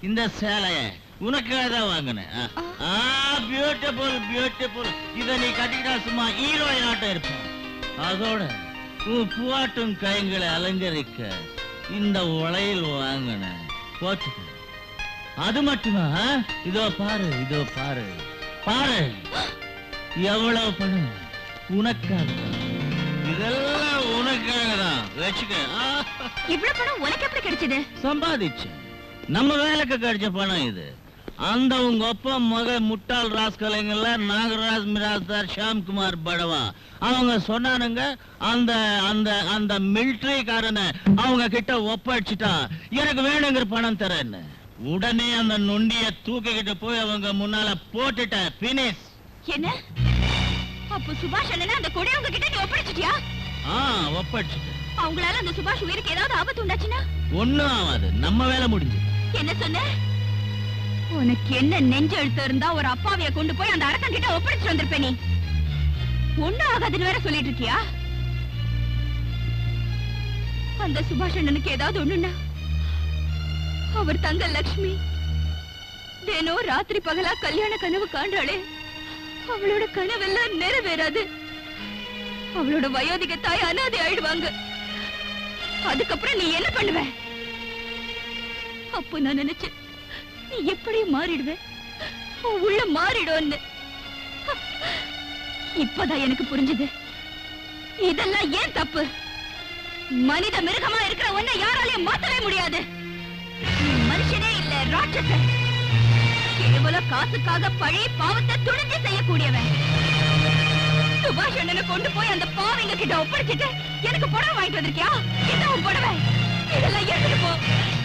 இந்த சேலைய உனக்காக தான் வாங்கினேன். Beautiful beautiful. இத நீ கட்டிக்கிட்டா சும்மா ஹீரோயின் ஆட்டம் இருப்பேன். அதோட பூவாட்டும் கைங்களை அலங்கரிக்க இந்த உலையில் வாங்கினேன். போச்சுக்க. அது மட்டுமா? இதோ பாரு, இதோ பாரு, பாரு, எவ்வளவு பணம் உனக்காக. இதெல்லாம் உனக்காக தான். வச்சுக்க. இவ்வளவு பணம் உனக்கு எப்படி கிடைச்சது? சம்பாதிச்சு நம்ம வேலைக்கு கிடைச்ச பணம் இது. அந்த உங்க அப்பா மக முட்டாள் ராஸ்கலைங்கல்ல நாகராஜ் மிராஸ்தார் ஷாம்குமார் படவா அவங்க சொன்னானுங்க. அந்த அந்த அந்த மிலிட்டரிக்காரனை அவங்க கிட்ட ஒப்படைச்சிட்டா எனக்கு வேணுங்கிற பணம் தரேன்னு. உடனே அந்த நொண்டிய தூக்கிக்கிட்டு போய் அவங்க முன்னால போட்டுட்ட. பினிஷ். என்ன? அப்ப சுபாஷ் அண்ணனை அந்த கொடை அவங்க கிட்ட நீ ஒப்படைச்சிட்டியா? ஒப்படைச்சிட்டு. அவங்களால அந்த சுபாஷ் உயிருக்கு ஏதாவது ஆபத்து உண்டாச்சுன்னா? ஒண்ணும் ஆகாது, நம்ம வேலை முடிஞ்சு. என்ன சொன்ன? உனக்கு என்ன நெஞ்சு எழுத்து இருந்தா ஒரு அப்பாவிய கொண்டு போய் அந்த அரக்கன் கிட்ட ஒப்படைச்சு வந்திருப்ப. நீ ஒண்ணும் ஆகாதுன்னு வேற சொல்லிட்டு இருக்கியா? அந்த சுபாஷ் அண்ணனுக்கு ஏதாவது ஒண்ணுன்னா அவர் தங்க லட்சுமி தினம் ராத்திரி பகலா கல்யாண கனவு காண்றாளே, அவளோட கனவெல்லாம் நிறைவேறாது. அவளோட வயோதிக தாய் அனாதை ஆயிடுவாங்க. அதுக்கப்புறம் நீ என்ன பண்ணுவ? அப்போ நான் நினைச்சேன் நீ எப்படியும் மாறிடுவ, உள்ள மாறிடும்னு. இப்பதான் எனக்கு புரிஞ்சது இதெல்லாம் ஏன் தப்பு. மனித மிருகமா இருக்கிற ஒன்னை யாராலையும் மாத்தவே முடியாது. நீ மனுஷனே இல்ல, ராட்சசன். கேவல காசுக்காக பழைய பாவத்தை துணிஞ்சு செய்யக்கூடியவன். சுபாஷ் அண்ணனை கொண்டு போய் அந்த பாவிங்க கிட்ட ஒப்படைச்சிட்டு எனக்கு புடவை வாங்கிட்டு வந்திருக்கியா? என்ன உன் புடவை? இதெல்லாம் எடுத்துட்டு போ,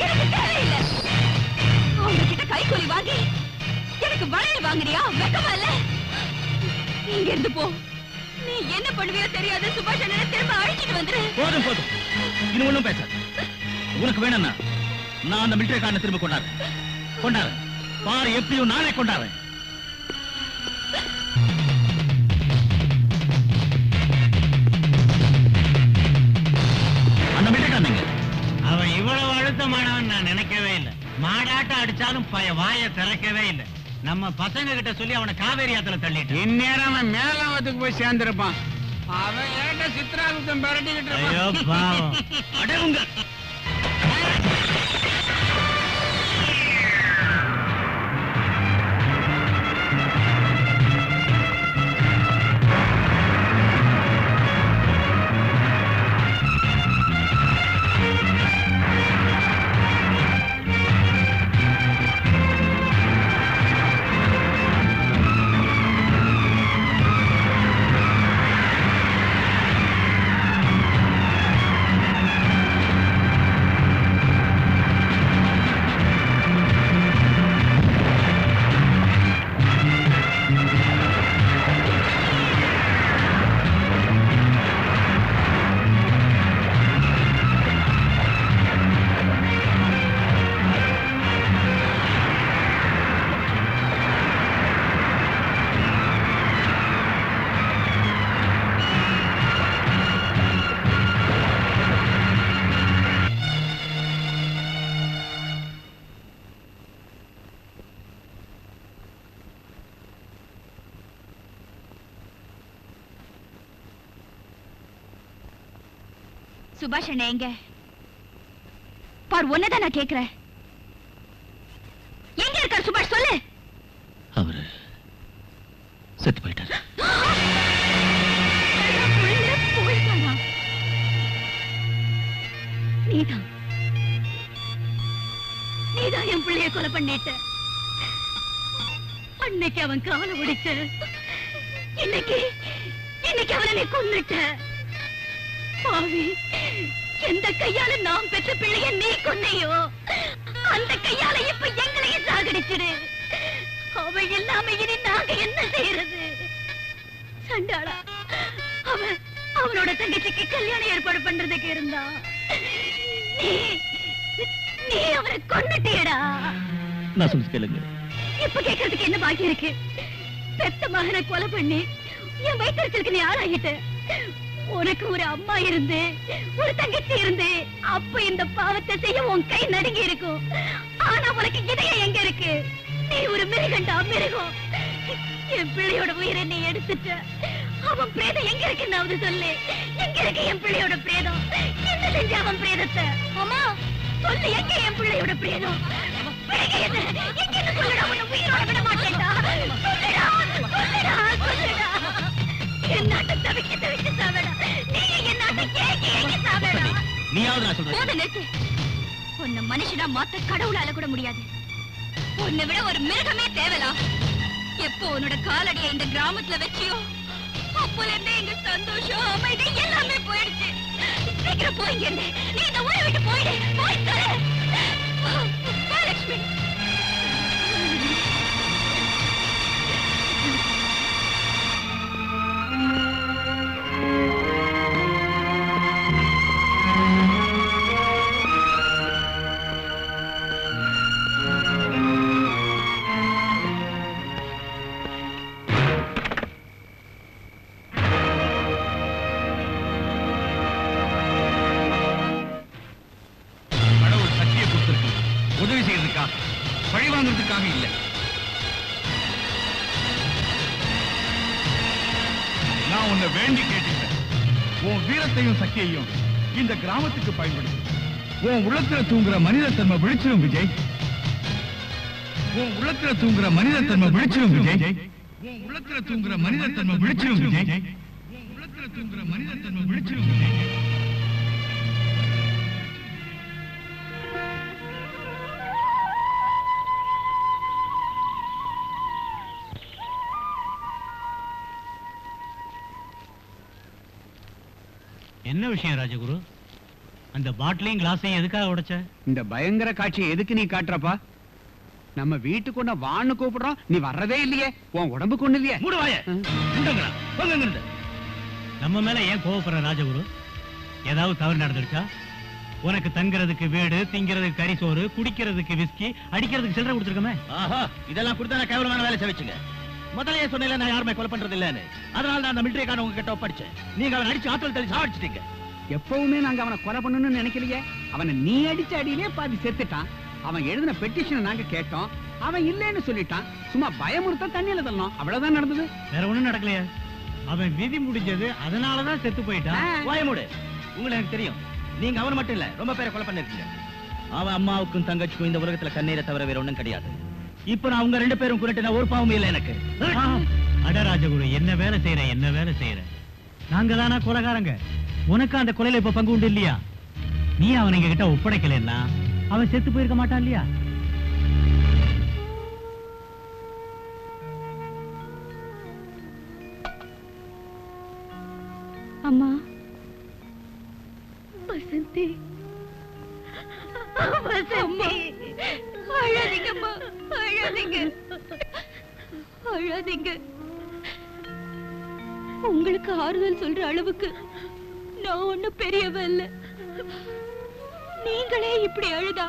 எனக்கு தேவையில்லை. அவங்க கிட்ட கைக்கூலி வாங்கி எனக்கு வளையல் வாங்குறியா? வெக்கமா இல்ல? இங்க இருந்து போ. நீ என்ன பண்ணுவியோ தெரியாது. சுபாஷ் அண்ணனை திரும்ப அழைச்சிட்டு வந்துரு. போதும் போதும், இன்னும் ஒண்ணும் பேசாத. உனக்கு வேணும்னா நான் அந்த மிலிட்டரி காரனை திரும்ப கொண்டாடுறேன். பாரு, எப்படியும் நானே கொண்டாடுறேன். அந்த மிலிட்டரி காரங்க அவன் இவ்வளவு அழுத்தமானவன் நான் நினைக்கவே இல்லை. மாடாட்டம் அடிச்சாலும் வாயை திறக்கவே இல்லை. நம்ம பசங்க கிட்ட சொல்லி அவனை காவேரி ஆத்துல தள்ளிட்டு இந்நேரம் அவன் மேலாவத்துக்கு போய் சேர்ந்திருப்பான். அவன் ஏட்ட சித்ராகுப்தம் பரட்டிக்கிட்டு இருப்பான். அடவுங்க. சுபாஷ் அண்ணா எங்க? பார், ஒன்னதான் நான் கேக்குறேன். எங்க இருக்கார் சுபாஷ்? சொல்லு. அவரு செத்து போயிட்டாரு. போயிட்டானா? நீதான் என் பிள்ளைய கொலை பண்ணிட்ட. அன்னைக்கு அவன் காலை ஒடிச்ச, இன்னைக்கு அவனை நீ கொன்னுட்ட. பாவி, எந்த கையால நாம் பெற்ற பிள்ளைய நீ கொன்னையோ அந்த கையால இப்ப எங்களையும் சாகடிச்சிடு. அவன் இல்லாம இனி நாங்க என்ன செய்யறது? சண்டாளா, அவனோட தங்கச்சிக்கு கல்யாணம் ஏற்பாடு பண்றதுக்கு இருந்தா நீ அவனை கொன்னுட்டியடா. நான் சொல்லி கேளுங்க. இப்ப கேட்கறதுக்கு என்ன பாக்கி இருக்கு? பெத்த மகனை கொலை பண்ணி என் வயிற்றுக்கு நீ ஆளாகிட்ட. உனக்கு ஒரு அம்மா இருந்து ஒரு தங்கச்சி இருந்து அப்ப இந்த பாவத்தை செய்ய உன் கை நடுங்கி இருக்கும். ஆனா உனக்கு இதயம் எங்க இருக்கு? நீ ஒரு மிருகண்டா, மிருகம். என் பிள்ளையோட உயிரை நீ எடுத்துட்ட. அவன் பிரேதம் எங்க இருக்குன்னு சொல்லு. எங்க இருக்கு என் பிள்ளையோட பிரேதம்? என்ன செஞ்ச அவன் பிரேதத்தை? அம்மா சொல்லு, எங்க என் பிள்ளையோட பிரேதம்? எங்க சொல்லுடா, உன்னை உயிரோட விட மாட்டேன்டா. சொல்லுடா. என் நாட்டை தவிக்க சாவடா. நீங்க என் நாட்டை கேட்க சாவடா. நீயாவது நான் சொல்றேன். போத நிறுத்து. உன்னை மனுஷனா மாத்த கடவுளால கூட முடியாது. உன்னை விட ஒரு மிருகமே தேவலா. எப்போ உன்னோட காலடியை இந்த கிராமத்துல வச்சியோ அப்போல இருந்தே எங்க சந்தோஷம், அமைதி எல்லாமே போயிடுச்சு. சீக்கிரம் போயிங்க. நீ இந்த ஊரை விட்டு போயிடு. போய் தர லட்சுமி. உதவி செய்யறதுக்காக, பழி வாங்குறதுக்காக இல்ல. நான் உன்னை வேண்டி கேட்டுட்டேன். உன் வீரத்தையும் சக்தியையும் இந்த கிராமத்துக்கு பயன்படுத்து. உன் உள்ளத்துல தூங்குற மனித தன்மை விழிச்சிடும் விஜய். உன் உள்ளத்துல தூங்குற மனித தன்மை விழிச்சிடும் விஜய். உன் உள்ளத்துல தூங்குற மனித தன்மை விழிச்சிடும் விஜய். உன் உள்ளத்துல தூங்குற மனித தன்மை விழிச்சிடும் விஜய். என்ன விஷயம் ராஜகுரு? அந்த பாட்டிலையும் கிளாஸையும் எதுக்காக உடைச்ச? இந்த பயங்கர காட்சியை எதுக்கு நீ காட்டுறப்பா? நம்ம வீட்டுக்கு ஒண்ண வான்னு கூப்பிடுறோம், நீ வர்றதே இல்லையே. உன் உடம்புக்கு ஒண்ணு இல்லையே. மூடுவாய. நம்ம மேல ஏன் கோவப்படுற ராஜகுரு? ஏதாவது தவறு நடந்துடுச்சா? உனக்கு தங்குறதுக்கு வீடு, திங்கிறதுக்கு கறி சோறு, குடிக்கிறதுக்கு விஸ்கி, அடிக்கிறதுக்கு சில்லறை கொடுத்துருக்கோமே. ஆஹா, இதெல்லாம் கொடுத்தா நான் கேவலமான வேலை செய்வச்சுங்க. முதலையே சொன்னேன் நான் யாருமே கொலை பண்றது இல்லன்னு. அதனால நான் அந்த மிலிட்டரிக்கான உங்ககிட்ட ஒப்படைச்சேன். நீங்க அவன் அடிச்சு ஆற்றல் தள்ளி சாவடிச்சிட்டீங்க. எப்பவுமே நாங்க அவனை கொலை பண்ணணும்னு நினைக்கலையே. அவனை நீ அடிச்ச அடியிலே பாதி செத்துட்டான். அவன் எழுதின பெட்டிஷனை நாங்க கேட்டோம். அவன் இல்லைன்னு சொல்லிட்டான். சும்மா பயமுறுத்த தண்ணியில தள்ளணும், அவ்வளவுதான் நடந்தது. வேற ஒண்ணும் நடக்கலையா? அவன் விதி முடிஞ்சது, அதனாலதான் செத்து போயிட்டான். வாயமூடு. உங்களுக்கு எனக்கு தெரியும், நீங்க அவன் மட்டும் இல்ல ரொம்ப பேரை கொலை பண்ணிருக்கீங்க. அவன் அம்மாவுக்கும் தங்கச்சிக்கும் இந்த உலகத்துல கண்ணீரை தவிர வேற ஒண்ணும் கிடையாது. இப்ப நான் உங்க 2 பேரும் குறிட்டு ஒரு பாவம் இல்லை எனக்கு. அட ராஜகுரு, என்ன வேலை செய்யற? நாங்க தானா கொலைகாரங்க? உனக்கு அந்த கொலையில இப்ப பங்கு உண்டு இல்லையா? நீ அவன் எங்க கிட்ட ஒப்படைக்கலன்னா அவன் செத்து போயிருக்க மாட்டான் இல்லையா? அம்மா, வசந்தி, அழாதீங்கம்மா, அழாதீங்க. உங்களுக்கு ஆறுதல் சொல்ற அளவுக்கு நான் ஒண்ணும் பெரியவ இல்ல. நீங்களே இப்படி அழுதா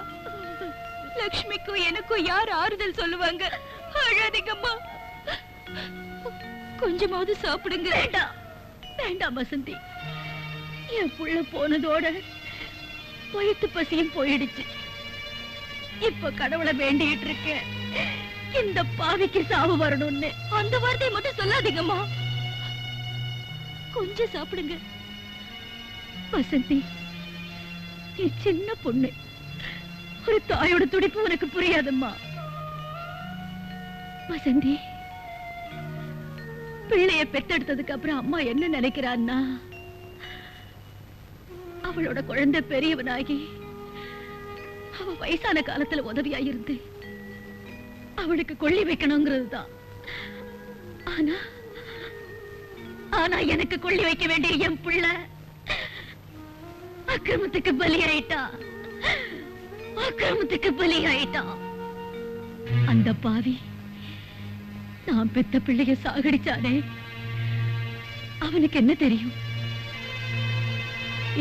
லக்ஷ்மிக்கும் எனக்கும் யார் ஆறுதல் சொல்லுவாங்க? அழாதீங்கம்மா, கொஞ்சமாவது சாப்பிடுங்க. வேண்டாம் வேண்டாம் வசந்தி, என் புள்ள போனதோட வயிற்று பசியும் போயிடுச்சு. இப்ப கடவுளை வேண்டிட்டு இருக்கேன், இந்த பாவிக்கு சாவு வரணும்னு. அந்த வார்த்தையை மட்டும் சொல்லாதீங்கம்மா, கொஞ்சம் சாப்பிடுங்க. வசந்தி, நீ சின்ன பொண்ணு, ஒரு தாயோட துடிப்பு உனக்கு புரியாதம்மா. வசந்தி, பிள்ளைய பெத்தெடுத்ததுக்கு அப்புறம் அம்மா என்ன நினைக்கிறான்னா, அவளோட குழந்தை பெரியவனாகி அவ வயசான காலத்துல உதவியா இருந்து அவளுக்கு கொள்ளி வைக்கணுங்கிறது தான். ஆனா ஆனா எனக்கு கொள்ளி வைக்க வேண்டிய என் பிள்ளை அக்கிரமத்துக்கு பலியாயிட்டா. அக்கிரமத்துக்கு பலியாயிட்டா. அந்த பாவி நான் பெத்த பிள்ளைய சாகடிச்சானே, அவனுக்கு என்ன தெரியும்?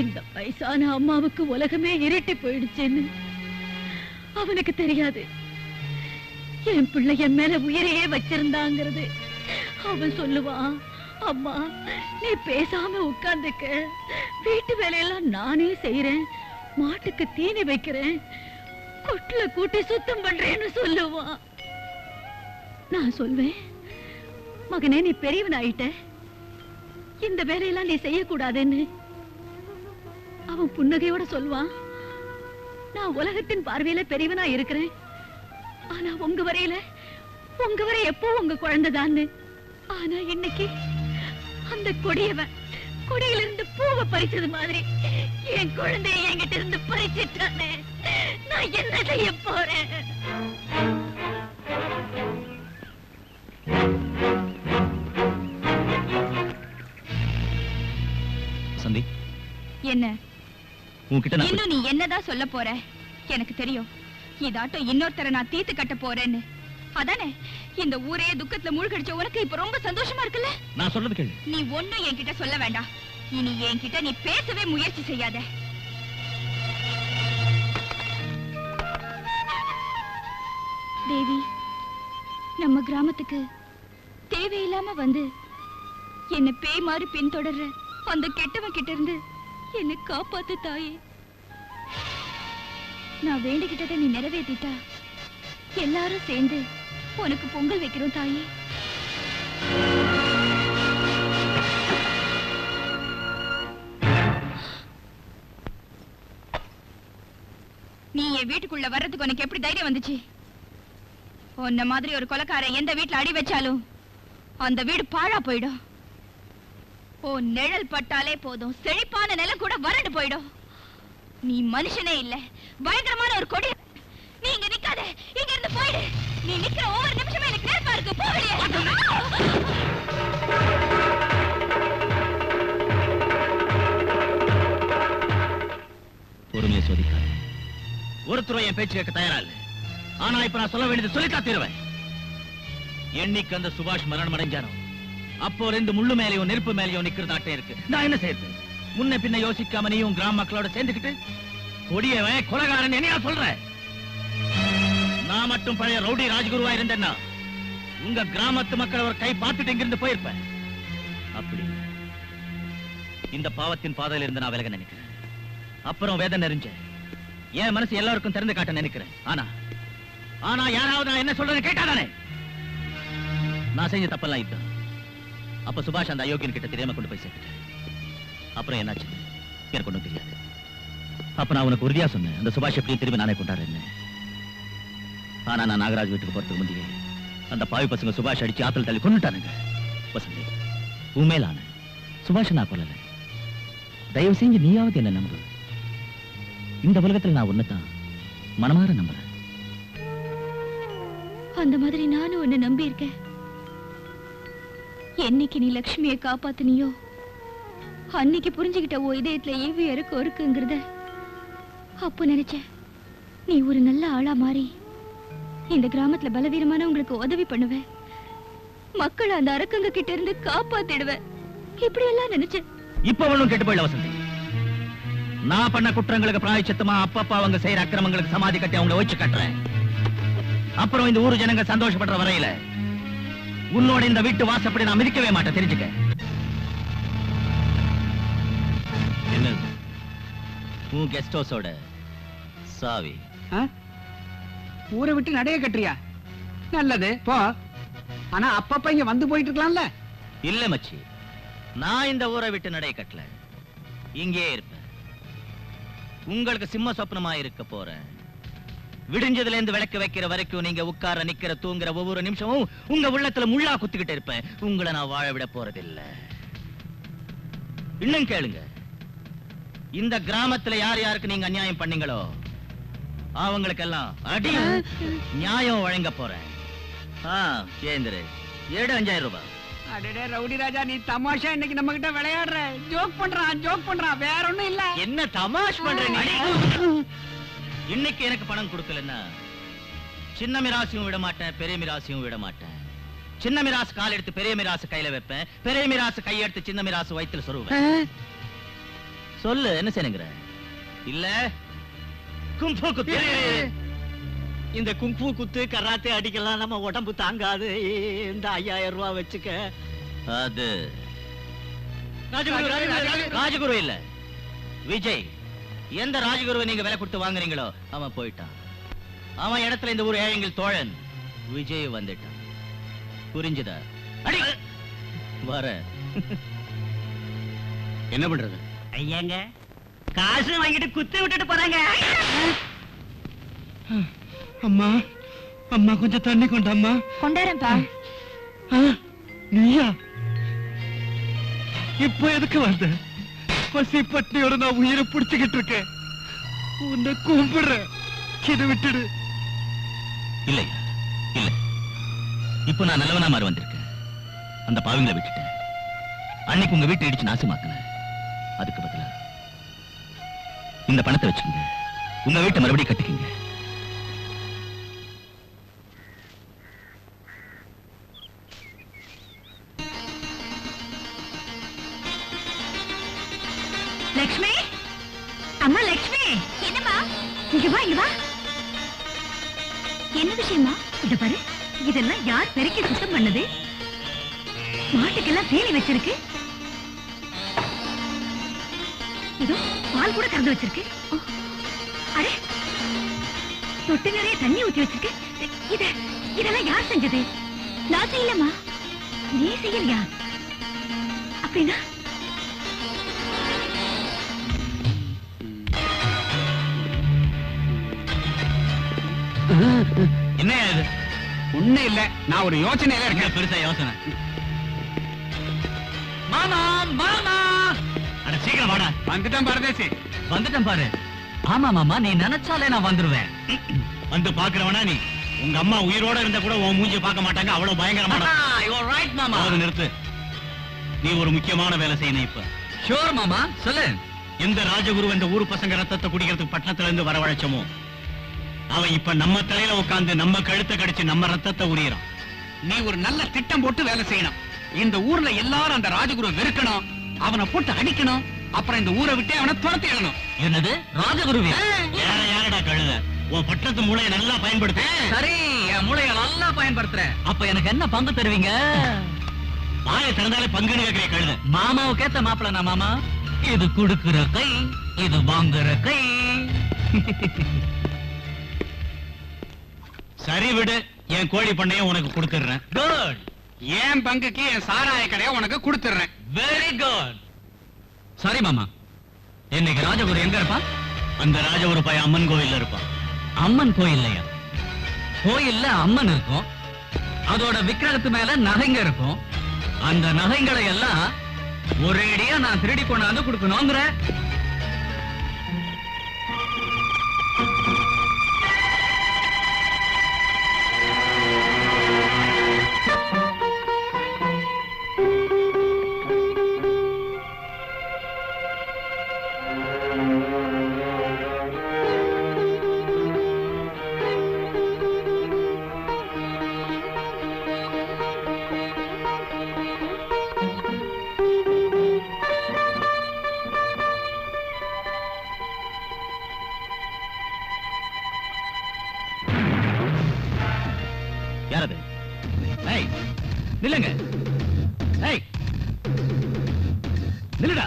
இந்த வயசான அம்மாவுக்கு உலகமே இருட்டி போயிடுச்சுன்னு அவனுக்கு தெரியாது. என் பிள்ளை என் மேல உயிரையே வச்சிருந்தாங்கிறது அவன் சொல்லுவான். அம்மா, நீ பேசாம உட்கார்ந்துக்க, வீட்டு வேலையெல்லாம் நானே செய்யறேன், மாட்டுக்கு தீனி வைக்கிறேன், கொட்டுல கூட்டி சுத்தம் பண்றேன்னு சொல்லுவான். நான் சொல்வேன், மகனே நீ பெரியவன் ஆயிட்ட, இந்த வேலையெல்லாம் நீ செய்யக்கூடாதுன்னு. அவன் புன்னகையோட சொல்வான், நான் உலகத்தின் பார்வையில பெரியவனா இருக்கிறேன், ஆனா உங்க வரையில எப்போ உங்க குழந்தைதான்னு. ஆனா இன்னைக்கு அந்த கொடியவன் கொடியில இருந்து பூவை பறிச்சது மாதிரி என் குழந்தைய என்கிட்ட இருந்து பறிச்சிட்டானே, நான் என்ன செய்ய போறேன்? சந்தி, என்ன உன்கிட்ட இன்னும் நீ என்னதான் சொல்ல போற? எனக்கு தெரியும், இதாட்டம் இன்னொருத்தர நான் தீத்து கட்ட போறேன்னு. அதானே இந்த ஊரே துக்கத்துல மூழ்கடிச்ச உனக்கு இப்ப ரொம்ப சந்தோஷமா இருக்குல்ல? நான் சொல்றது கேளு. நீ ஒண்ணும் என்கிட்ட சொல்ல வேண்டாம். இனி என்கிட்ட நீ பேசவே முயற்சி செய்யாத. தேவி, நம்ம கிராமத்துக்கு தேவையில்லாம வந்து என்ன பேய் மாதிரி பின்தொடர்ற அந்த கெட்டவன் கிட்ட இருந்து என்னை காப்பாத்து தாயே. நான் வேண்டிக்கிட்டதை நீ நிறைவேற்றிட்டா எல்லாரும் சேர்ந்து உனக்கு பொங்கல் வைக்கிறோம் தாயே. நீ என் வீட்டுக்குள்ள வர்றதுக்கு உனக்கு எப்படி தைரியம் வந்துச்சு? உன்ன மாதிரி ஒரு கொலைக்காரன் எந்த வீட்டுல அடி வச்சாலும் அந்த வீடு பாழா போயிடும். ஓ நிழல் பட்டாலே போதும், செழிப்பான நிலம் கூட வறண்டு போயிடும். நீ மனுஷனே இல்ல, பயங்கரமான ஒரு கொடி. நீ இங்க நிக்காத, இங்க இருந்து போயிடு. நீ நிக்கிற ஒவ்வொரு நிமிஷமும் எனக்கு நேர்ப்பா இருக்கு. போகலையே. பொறுமையை சோதிக்காத. ஒருத்தரும் என் பேச்சு கேட்க தயாரா இல்ல. ஆனா இப்ப நான் சொல்ல வேண்டியது சொல்லி காத்திருவேன். என்னைக்கு அந்த சுபாஷ் மரணம் அடைஞ்சானோ அப்போ ரெண்டு முள்ளு மேலேயும் நெருப்பு மேலேயும் நிக்கிறதாட்டே இருக்கு. நான் என்ன செய்யறது? முன்ன பின்ன யோசிக்காம நீயும் கிராம மக்களோட சேர்ந்துக்கிட்டு கொடியவன் கொலைகாரன் என்னையா சொல்ற? நான் மட்டும் பழைய ரவுடி ராஜகுருவா இருந்தேன்னா உங்க கிராமத்து மக்கள் ஒரு கை பார்த்துட்டு இங்கிருந்து போயிருப்பேன். அப்படி இந்த பாவத்தின் பாதையில இருந்து நான் விலக நினைக்கிறேன். அப்புறம் வேதனை நெறிஞ்ச என் மனசு எல்லாருக்கும் திறந்து காட்ட நினைக்கிறேன். ஆனா யாராவது நான் என்ன சொல்றேன்னு கேட்டாதானே? நான் செஞ்ச தப்பெல்லாம் இதுதான். அப்ப சுபாஷ் அந்த அயோக்கியன் கிட்ட தெரியாம கொண்டு போய் சேர்த்துட்டேன். அப்புறம் என்னாச்சு எனக்கு ஒண்ணும் தெரியாது. அப்ப நான் உனக்கு உறுதியா சொன்னேன், அந்த சுபாஷ் எப்படி திரும்பி நானே கொண்டாடுறேன். ஆனா நான் நாகராஜ் வீட்டுக்கு போறதுக்கு முந்தையே அந்த பாவி பசங்க சுபாஷ் அடிச்சு ஆத்தல் தள்ளி கொண்டுட்டானுங்க. வசந்தி, உண்மையிலான சுபாஷ் நான் கொல்லல. தயவு செஞ்சு நீயாவது என்ன நம்பு. இந்த உலகத்துல நான் ஒண்ணுதான் மனமாற நம்புறேன். அந்த மாதிரி நானும் உன்னை நம்பி இருக்கேன். என்னைக்கு நீ லட்சுமியை காப்பாத்தினியோ அன்னைக்கு புரிஞ்சுக்கிட்ட ஓ இதயத்துல ஏவி இறக்கம் இருக்குங்கிறத அப்ப நினைச்சேன். நீ ஒரு நல்ல ஆளா மாறி இந்த கிராமத்துல பலவீனமானவங்களுக்கு உதவி பண்ணுவ, மக்களை அந்த அரக்கங்க கிட்ட இருந்து காப்பாத்திடுவ, இப்படி எல்லாம் நினைச்சேன். இப்ப ஒண்ணும் கெட்டு போயிட வசந்தி. நான் பண்ண குற்றங்களுக்கு பிராயச்சித்தமா அப்பப்ப அவங்க செய்யற அக்கிரமங்களுக்கு சமாதி கட்டி அவங்களை வச்சு கட்டுறேன். அப்புறம் இந்த ஊரு ஜனங்க சந்தோஷப்படுற வரையில உன்னோட இந்த வீட்டு வாசப்படி நான் மிதிக்கவே மாட்டேன், தெரிஞ்சுக்க. என்ன உன் கெஸ்ட் ஹவுஸோட சாவி? ஊரை விட்டு நடைய கட்டுறியா? நல்லது போ. ஆனா அப்பப்ப இங்க வந்து போயிட்டு இருக்கலாம்ல. இல்ல மச்சி, நான் இந்த ஊரை விட்டு நடைய கட்டல, இங்கே இருப்பேன். உங்களுக்கு சிம்ம சொப்னமா இருக்க போறேன். விடிஞ்சதுல இருந்து விளக்கு வைக்கிற வரைக்கும் நீங்க உட்கார நிக்கிற தூங்குற ஒவ்வொரு நிமிஷமும் உங்க உள்ளத்துல முள்ளா குத்திக்கிட்டு இருப்பேன். உங்களை நான் வாழ விட போறதில்ல. இன்னும் கேளுங்க, இந்த கிராமத்துல யார் யாருக்கு நீங்க அநியாயம் பண்ணீங்களோ அவங்களுக்கெல்லாம் அடி நியாயம் வழங்க போறேன். ஏந்திரு, 5000 ரூபாய். அடடே ரவுடி ராஜா, நீ தமாஷா இன்னைக்கு நம்ம கிட்ட விளையாடுற. ஜோக் பண்றான், வேற ஒண்ணும் இல்ல. என்ன தமாஷ் பண்ற நீ? இன்னைக்கு எனக்கு பணம் கொடுக்கலன்னா சின்ன மிராசியும் விட மாட்டேன், பெரிய மிராசியும் விட மாட்டேன். சின்ன மிராசு கால் எடுத்து பெரிய மிராசு கையில வைப்பேன், பெரிய மிராசு கை எடுத்து சின்ன மிராசு வயித்துல சொருவேன். சொல்லு, என்ன செய்யுங்கிற? இல்ல கும்பு குத்து. இந்த குங்ஃபூ குத்து கராத்தே அடிக்கலாம் நம்ம உடம்பு தாங்காது. இந்த 5000 ரூபாய் வச்சுக்க. அது ராஜகுரு இல்ல, விஜய். எந்த ராஜகுருவை நீங்க விலை கொடுத்து வாங்குறீங்களோ அவன் போயிட்டான். அவன் இடத்துல இந்த ஊர் ஏழைங்கள் தோழன் விஜய் வந்துட்டான். புரிஞ்சுதா? அடி வர. என்ன பண்றது? ஐயாங்க காசு வாங்கிட்டு குத்து விட்டுட்டு போறாங்க. அம்மா அம்மா கொஞ்சம் தண்ணி கொண்டாம்மா. கொண்டாரப்பா. நீயா இப்ப எதுக்கு வந்த? பசி பட்னியோட நான் உயிரை புடிச்சுக்கிட்டு இருக்கேன். உன்னை கும்பிடுறேன், இதை விட்டுடு. இல்லையா? இல்ல, இப்ப நான் நல்லவனா மாறி வந்திருக்கேன். அந்த பாவிங்களை விட்டுட்டேன். அன்னைக்கு உங்க வீட்டை இடிச்சு நாசமாக்குனேன். அதுக்கு பதிலா இந்த பணத்தை வச்சுங்க, உங்க வீட்டை மறுபடியும் கட்டிக்கங்க. லக்ஷ்மி, அம்மா லக்ஷ்மி. என்னம்மா? இங்க வா, இங்க வா. என்ன விஷயமா? இத பாரு, இதெல்லாம் யார் பெருக்கி சுத்தம் பண்ணது? மாட்டுக்கெல்லாம் தீனி வச்சிருக்கு. இதோ பால் கூட கறந்து வச்சிருக்கு. அடே, தொட்டு நிறைய தண்ணி ஊத்தி வச்சிருக்கு. இதெல்லாம் யார் செஞ்சது? நான் செய்யலமா. நீ செய்யலையா? அப்படின்னா என்ன இது? ஒண்ணு இல்ல, நான் ஒரு யோசனையில இருக்கேன். பெருசா யோசனை? மாமா மாமா, அட சீக்கிரம் வாடா. வந்துட்டேன் பரதேசி. வந்துட்டேன் பாரு. ஆமா மாமா, நீ நினைச்சாலே நான் வந்துருவேன். வந்து பாக்குறவனா நீ? உங்க அம்மா உயிரோட இருந்தா கூட உன் மூஞ்சிய பார்க்க மாட்டாங்க, அவ்வளவு பயங்கரமான. ரைட் மாமா. அதாவது நிறுத்து. நீ ஒரு முக்கியமான வேலை செய்யணும் இப்ப. ஷூர் மாமா, சொல்லு. எந்த ராஜகுரு இந்த ஊரு பசங்க ரத்தத்தை குடிக்கிறதுக்கு பட்டணத்துல இருந்து வரவழைச்சமோ அவன் இப்ப நம்ம தலையில உட்கார்ந்து நம்ம கழுத்தை கடிச்சு நம்ம ரத்தத்தை உரியறான். நீ ஒரு நல்ல திட்டம் போட்டு வேலை செய்யணும். இந்த ஊர்ல எல்லாரும் அந்த ராஜகுரு வெறுக்கணும், அவனை போட்டு அடிக்கணும், அப்புறம் இந்த ஊரை விட்டு அவனை துரத்தி எழுணும். என்னது ராஜகுருவே? யார யாரடா கழுத? உன் பட்டத்து மூளையை நல்லா பயன்படுத்து. சரி, என் மூளையை நல்லா பயன்படுத்துறேன். அப்ப எனக்கு என்ன பங்கு தருவீங்க? வாயை திறந்தாலே பங்குன்னு கேட்கிற கழுத. மாமாவுக்கு ஏத்த மாப்பிள மாமா. இது குடுக்குற கை, இது வாங்குற கை. சரி விடு, என் கோழி பண்ணைய உனக்கு கொடுத்துடுறேன். குட். என் பங்குக்கு என் சாராய கடையை உனக்கு கொடுத்துறேன். Very good. சரி மாமா, இன்னைக்கு ராஜகுரு எங்க இருப்பான்? அந்த ராஜகுரு பையன் அம்மன் கோயில்ல இருப்பான். அம்மன் கோயில்லையா? கோயில்ல அம்மன் இருக்கும், அதோட விக்கிரகத்து மேல நகைங்க இருக்கும். அந்த நகைங்களை எல்லாம் ஒரேடியா நான் திருடி கொண்டாந்து கொடுக்கணுங்கிற. யாரது? ஏய், நில்லுங்க. ஏய், நில்லுடா.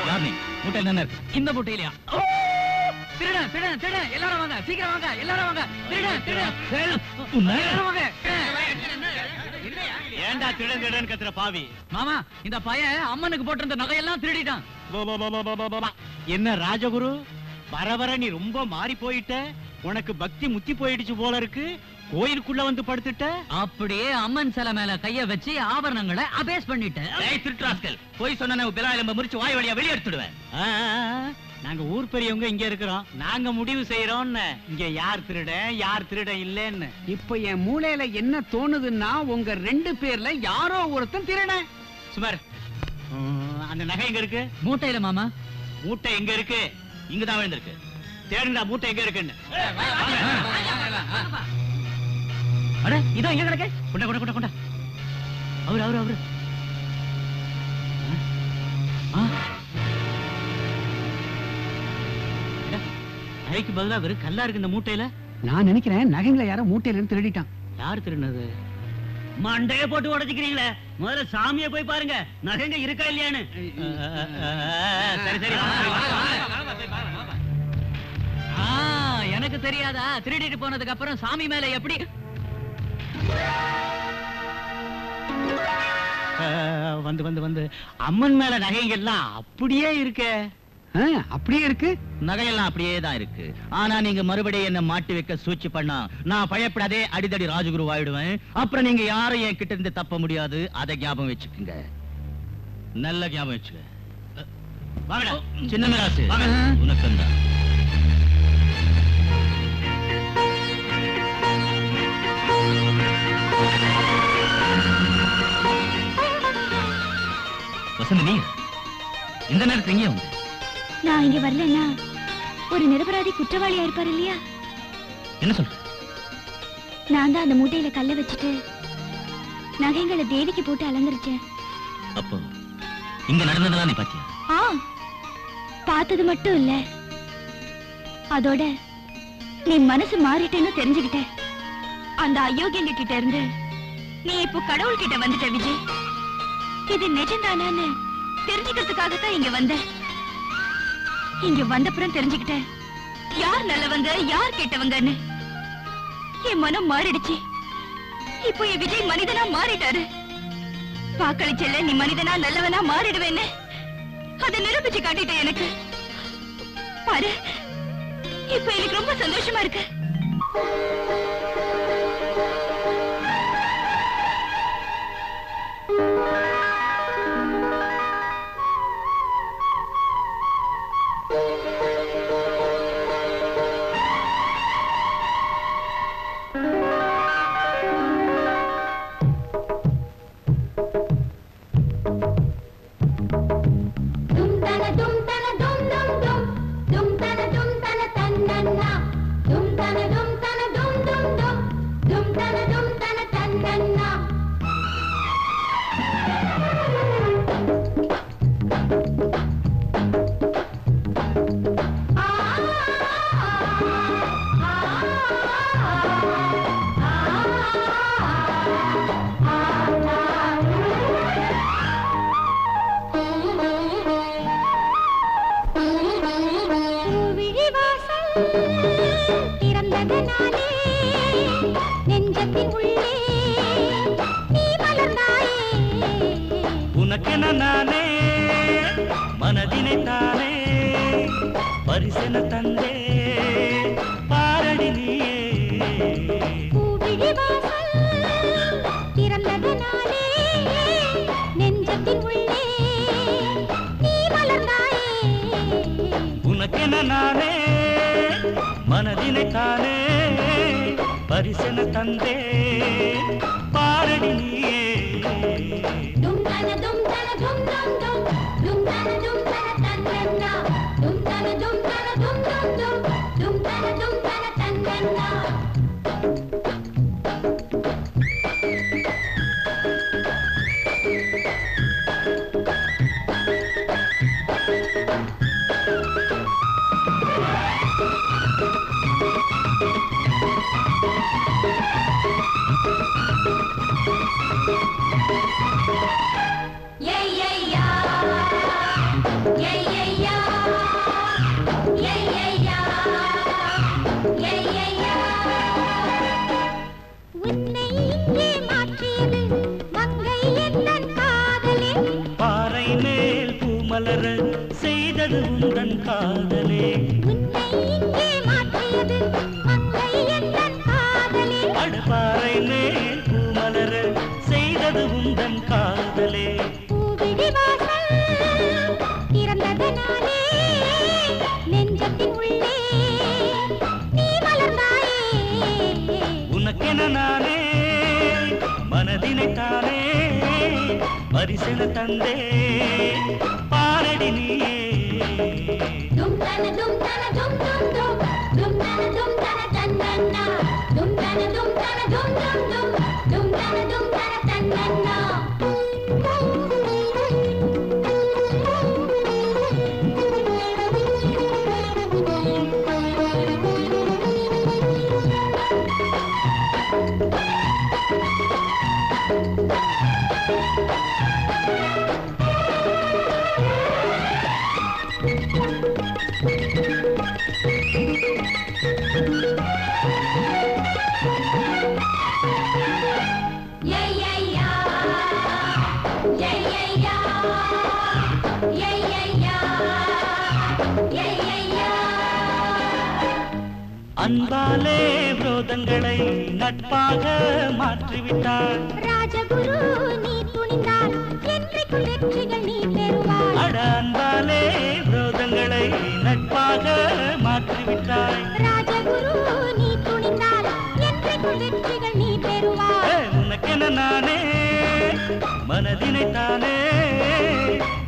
யார் நீ? மூட்டை என்ன இருக்கு? இந்த மூட்டையிலயா? திருடன் திருடன் திருடன், எல்லாரும் வாங்க, சீக்கிரம் வாங்க, எல்லாரும் வாங்க. திருடன் திருடன், எல்லாரும் வாங்க. ஏன்டா திருடன் திருடன் கத்துற பாவி? மாமா, இந்த பையன் அம்மனுக்கு போட்டிருந்த நகையெல்லாம் திருடிட்டான். என்ன ராஜகுரு, வர வர நீ ரொம்ப மாறி போயிட்ட. உனக்கு பக்தி முத்தி போயிடுச்சு போல இருக்கு. கோயிலுக்குள்ள வந்து படுத்துட்ட. அப்படியே அம்மன் சிலை மேல கைய வச்சு ஆபரணங்களை அபேஸ் பண்ணிட்டேன். திருட்ராஸ்கல், போய் சொன்ன பிலாயில முறிச்சு வாய் வழியா வெளியே எடுத்துடுவேன். நாங்க ஊர் பெரியவங்க இங்க இருக்கிறோம். நாங்க முடிவு செய்யறோம்னு. இங்க யார் திருட யார் திருட இல்லன்னு. இப்ப என் மூளையில என்ன தோணுதுன்னா, உங்க 2 பேர்ல யாரோ ஒருத்தன் திருடன். சுமார் அந்த நகை எங்க இருக்கு? மூட்டையில மாமா. மூட்டை எங்க இருக்கு? இங்கதான் விழுந்திருக்கு. தேடுடா மூட்டை எங்க இருக்குன்னு. அட, இதோ எங்க கிடக்கு. கொண்டா கொண்டா கொண்டா கொண்டா. அவரு நகைக்கு பதிலா வெறும் கல்லா இருக்கு இந்த மூட்டையில. நான் நினைக்கிறேன் நகைங்களை யாரோ மூட்டையில இருந்து திருடிட்டான். யார் திருடினது? மண்டைய போட்டு உடைச்சுக்கிறீங்களே, முதல்ல சாமியை போய் பாருங்க, நகைங்க இருக்கா இல்லையான்னு. சரி சரி. எனக்கு தெரியாதா? திருடிட்டு போனதுக்கு அப்புறம் சாமி மேல எப்படி? வந்து வந்து வந்து அம்மன் மேல நகைங்க எல்லாம் அப்படியே இருக்க. அப்படியே இருக்கு. நகையெல்லாம் அப்படியே தான் இருக்கு. ஆனா நீங்க மறுபடியும் என்ன மாட்டி வைக்க சூழ்ச்சி பண்ணா நான் பயப்படாதே அடிதடி ராஜகுரு ஆயிடுவேன். அப்புறம் நீங்க யாரும் என் கிட்ட இருந்து தப்ப முடியாது. அதை ஞாபகம் வச்சுக்குங்க, நல்ல ஞாபகம் வச்சுக்க. சின்ன மிராசு, உனக்கு தான். வசந்தி, நீ இந்த நேரத்துல எங்கே வந்து? நான் இங்க வரலன்னா ஒரு நிரபராதி குற்றவாளியா இருப்பார் இல்லையா? என்ன சொல்ற? நான் தான் அந்த மூட்டையில கல்ல வச்சுட்டு நகைங்களை தேவிக்கு போட்டு அலங்கரிச்சேன். அப்போ இங்க நடந்ததெல்லாம் நீ பாத்தியா? பார்த்தது மட்டும் இல்ல, அதோட நீ மனசு மாறிட்டேன்னு தெரிஞ்சுக்கிட்ட. அந்த அயோக்கியங்க கிட்ட இருந்து நீ இப்போ கடவுள் கிட்ட வந்துட்ட விஜய். இது நிஜம்தானான்னு தெரிஞ்சுக்கிறதுக்காகத்தான் இங்க வந்த. இங்க வந்தப்புறம் தெரிஞ்சுக்கிட்டேன் யார் நல்லவங்க யார் கெட்டவங்கன்னு. என் மனம் மாறிடுச்சு. இப்போ என் விஜய் மனிதனா மாறிட்டாரு. வாக்களிச்சல்ல நீ மனிதனா நல்லவனா மாறிடுவேன்னு அதை நிரூபிச்சு காட்டிட்ட எனக்கு. பாரு, இப்ப எனக்கு ரொம்ப சந்தோஷமா இருக்கு. உனக்கென நானே மனதினை தானே பரிசென தந்தே பாரடி நீயே. பூவிழி வாசல் திறந்ததனாலே நெஞ்சத்தின் உள்ளே நீ மலர்ந்தாயே. உனக்கென நானே மனதினை தானே பரிசென தந்தே பாரடி நீயே. தும் தன தும் தன தும் தும் தும் தும் தன தும் தன தன்னன்னா தும் தன தும் தன தும் தும் தும் தும் தன தும் தன தன்னன்னா. உன்னை இங்கே மாற்றியது மங்கை செய்தது உந்தன் காதலே உன்னை இங்கே மாற்றியது மங்கை எந்தன் காதலே அடபாறை மேல் பூமலர செய்தது உந்தன் காதலே பூவிழி வாசல் திறந்ததனாலே நெஞ்சத்தின் உள்ளே நீ மலர்ந்தாயே உனக்கென நானே மனதினைத்தானே பரிசென தந்தே பாரடி நீயே தும் தன தும் தன தும் தும் தும் தும் தன தும் தன தன்னன்னா தும் தன தும் தன தும் தும் தும் தும் தன தும் தன தன்னன்னா அன்பாலே விரோதங்களை நட்பாக மாற்றிவிட்டார் ராஜகுரு நீ துணிந்தால் என்றைக்கும் வெற்றிகள் நீ பெறுவாய் அட அன்பாலே விரோதங்களை நட்பாக மாற்றிவிட்டாய் ராஜகுரு நீ துணிந்தால் என்றைக்கும் வெற்றிகள் நீ பெறுவாய் உனக்கென நானே மனதினைத்தானே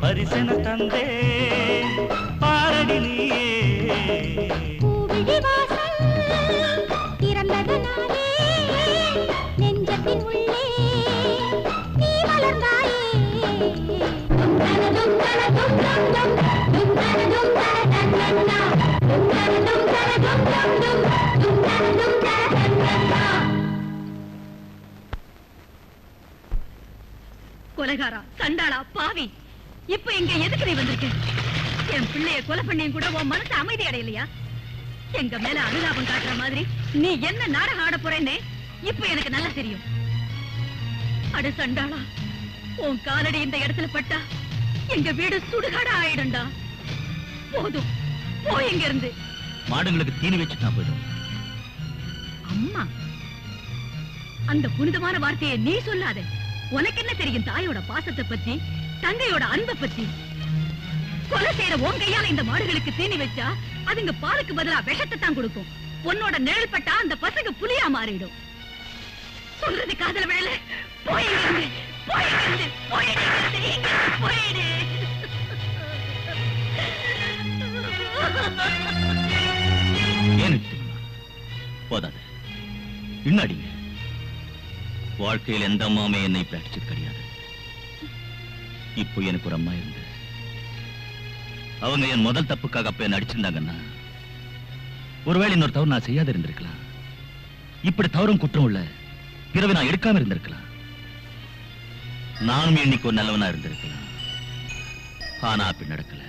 பரிசென தந்தே பாரடி நீயே பூவிழி வாசல் திறந்ததனாலே நெஞ்சத்தின் உள்ளே நீ மலர்ந்தாயே தும் தன தும் தன தும் தும் தும் தும் தன தும் தன தன்னன்னா தும் தன தும் தன தும் தும் தும் தும் தன தும் தன தன்னன்னா கொலைகாரா சண்டாளா பாவி இப்ப இங்க எதுக்கு நீ வந்திருக்க என் பிள்ளைய கொலை பண்ணியும் கூட உன் மனசு அமைதி அடையலையா எங்க மேல அனுதாபம் காட்டுற மாதிரி நீ என்ன நாடகம் ஆட போறேன்னு இப்ப எனக்கு நல்லா தெரியும் அட சண்டாளா உன் காலடி இந்த இடத்துல பட்டா எங்க வீடு சுடுகாடா ஆயிடும்டா போதும் போ இங்க இருந்து மாடுங்களுக்கு தீனி வச்சு நான் போயிடும் அம்மா அந்த புனிதமான வார்த்தையை நீ சொல்லாத உனக்கு என்ன தெரியும் தாயோட பாசத்தை பத்தி தங்கையோட அன்பை பத்தி கொலை செய்யற உன் கையால இந்த மாடுகளுக்கு தீனி வச்சா அதுங்க பாலுக்கு பதிலா விஷத்தை தான் கொடுக்கும் உன்னோட நிழல் பட்டா அந்த பசங்க புலியா மாறிடும் சொல்றது காதல வேலை போயிடு போயிடு போயிடு ஏன் போதாது இன்னாடிங்க வாழ்க்கையில் எந்த அம்மாமே என்னை இப்படி அடிச்சது கிடையாது இப்போ எனக்கு ஒரு அம்மா இருந்து அவங்க என் முதல் தப்புக்காக அப்ப என்ன அடிச்சிருந்தாங்கன்னா ஒருவேளை இன்னொரு தவறு நான் செய்யாத இருந்திருக்கலாம் இப்படி தவறும் குற்றம் உள்ள பிறவை நான் எடுக்காம இருந்திருக்கலாம் நானும் இன்னைக்கு ஒரு நல்லவனா இருந்திருக்கலாம் ஆனா அப்படி நடக்கல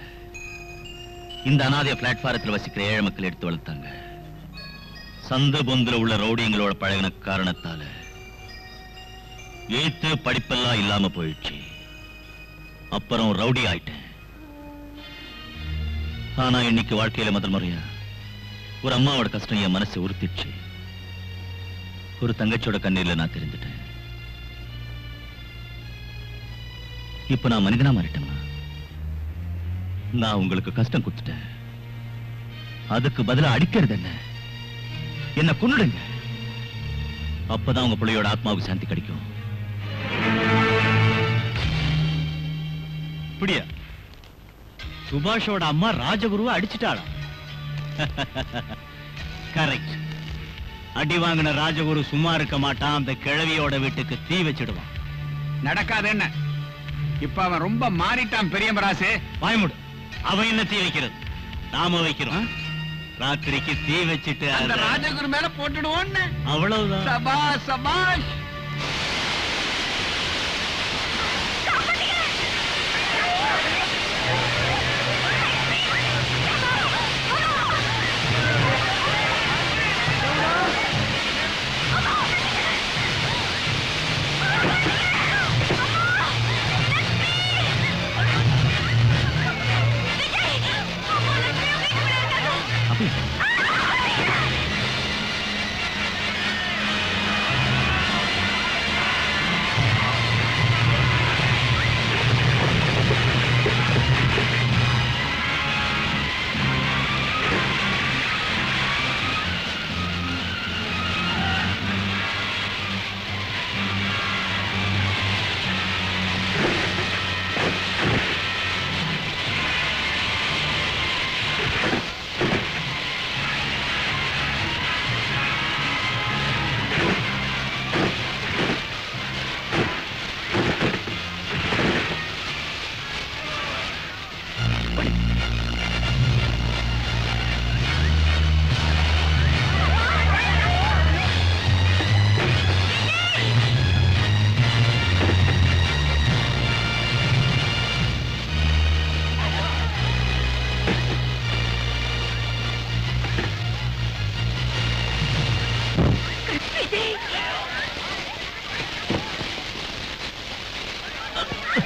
இந்த அனாதைய பிளாட்பாரத்தில் வசிக்கிற ஏழை மக்கள் எடுத்து வளர்த்தாங்க சந்த பொந்துல உள்ள ரவுடியங்களோட பழகின காரணத்தால ஏத்து படிப்பெல்லாம் இல்லாம போயிடுச்சு அப்புறம் ரவுடி ஆயிட்டேன் ஆனா இன்னைக்கு வாழ்க்கையில முதல் முறையா ஒரு அம்மாவோட கஷ்டம் என் மனசை உறுத்திடுச்சு ஒரு தங்கச்சியோட கண்ணீர்ல நான் தெரிஞ்சுட்டேன் இப்ப நான் மனிதனா மாறிட்டேன்னா நான் உங்களுக்கு கஷ்டம் கொடுத்துட்டேன் அதுக்கு பதிலா அடிக்கிறது என்ன கொன்னுடுங்க அப்பதான் உங்க பிள்ளையோட ஆத்மாவுக்கு சாந்தி கிடைக்கும் இப்படியா சுபாஷோட அம்மா ராஜகுருவை அடிச்சிட்டாளா கரெக்ட் அடி வாங்கின ராஜகுரு சும்மா இருக்க மாட்டான் அந்த கிழவியோட வீட்டுக்கு தீ வச்சிடுவான் நடக்காது என்ன இப்ப அவன் ரொம்ப மாறிட்டான் பெரிய மராசு வாய்முடு அவன் என்ன தீ வைக்கிறது நாம வைக்கிறோம் ராத்திரிக்கு தீ வச்சிட்டு அந்த ராஜகுரு மேல போட்டுடுவோன்னு அவ்வளவுதான் சபாஷ் சபாஷ்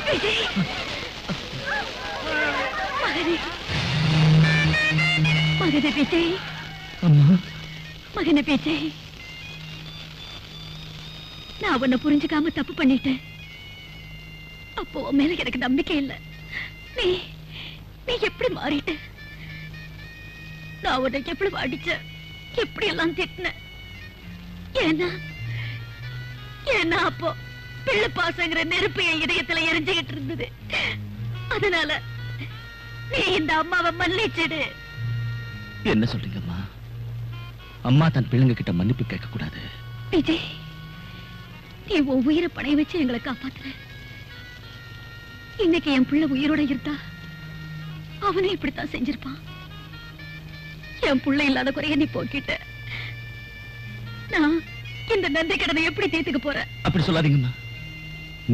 விஜய் மகனே மகனே விஜய் அம்மா மகனே விஜய் நான் உன்னை புரிஞ்சுக்காம தப்பு பண்ணிட்டேன். அப்போ உன் மேல எனக்கு நம்பிக்கை இல்லை. நீ நீ எப்படி மாறிட்ட? நான் உன்னை எப்படி அடிச்ச, எப்படி எல்லாம் திட்டின? ஏன்னா அப்போ பிள்ளை பாசங்கிற நெருப்பு என் இதயத்துல எரிஞ்சுகிட்டு இருந்தது. அதனால நீ இந்த அம்மாவை மன்னிச்சிடு. என்ன சொல்றீங்கம்மா? அம்மா தன் பிள்ளைங்க கிட்ட மன்னிப்பு கேட்க கூடாது. விஜய், நீ உன் உயிரை பணைய வச்சு எங்களை காப்பாத்துற. இன்னைக்கு என் பிள்ளை உயிரோட இருந்தா அவனே இப்படித்தான் செஞ்சிருப்பான். என் பிள்ளை இல்லாத குறைய நீ போக்கிட்ட. நான் இந்த நன்றி கடனை எப்படி தீர்த்துக்க போறேன்? அப்படி சொல்லாதீங்கம்மா.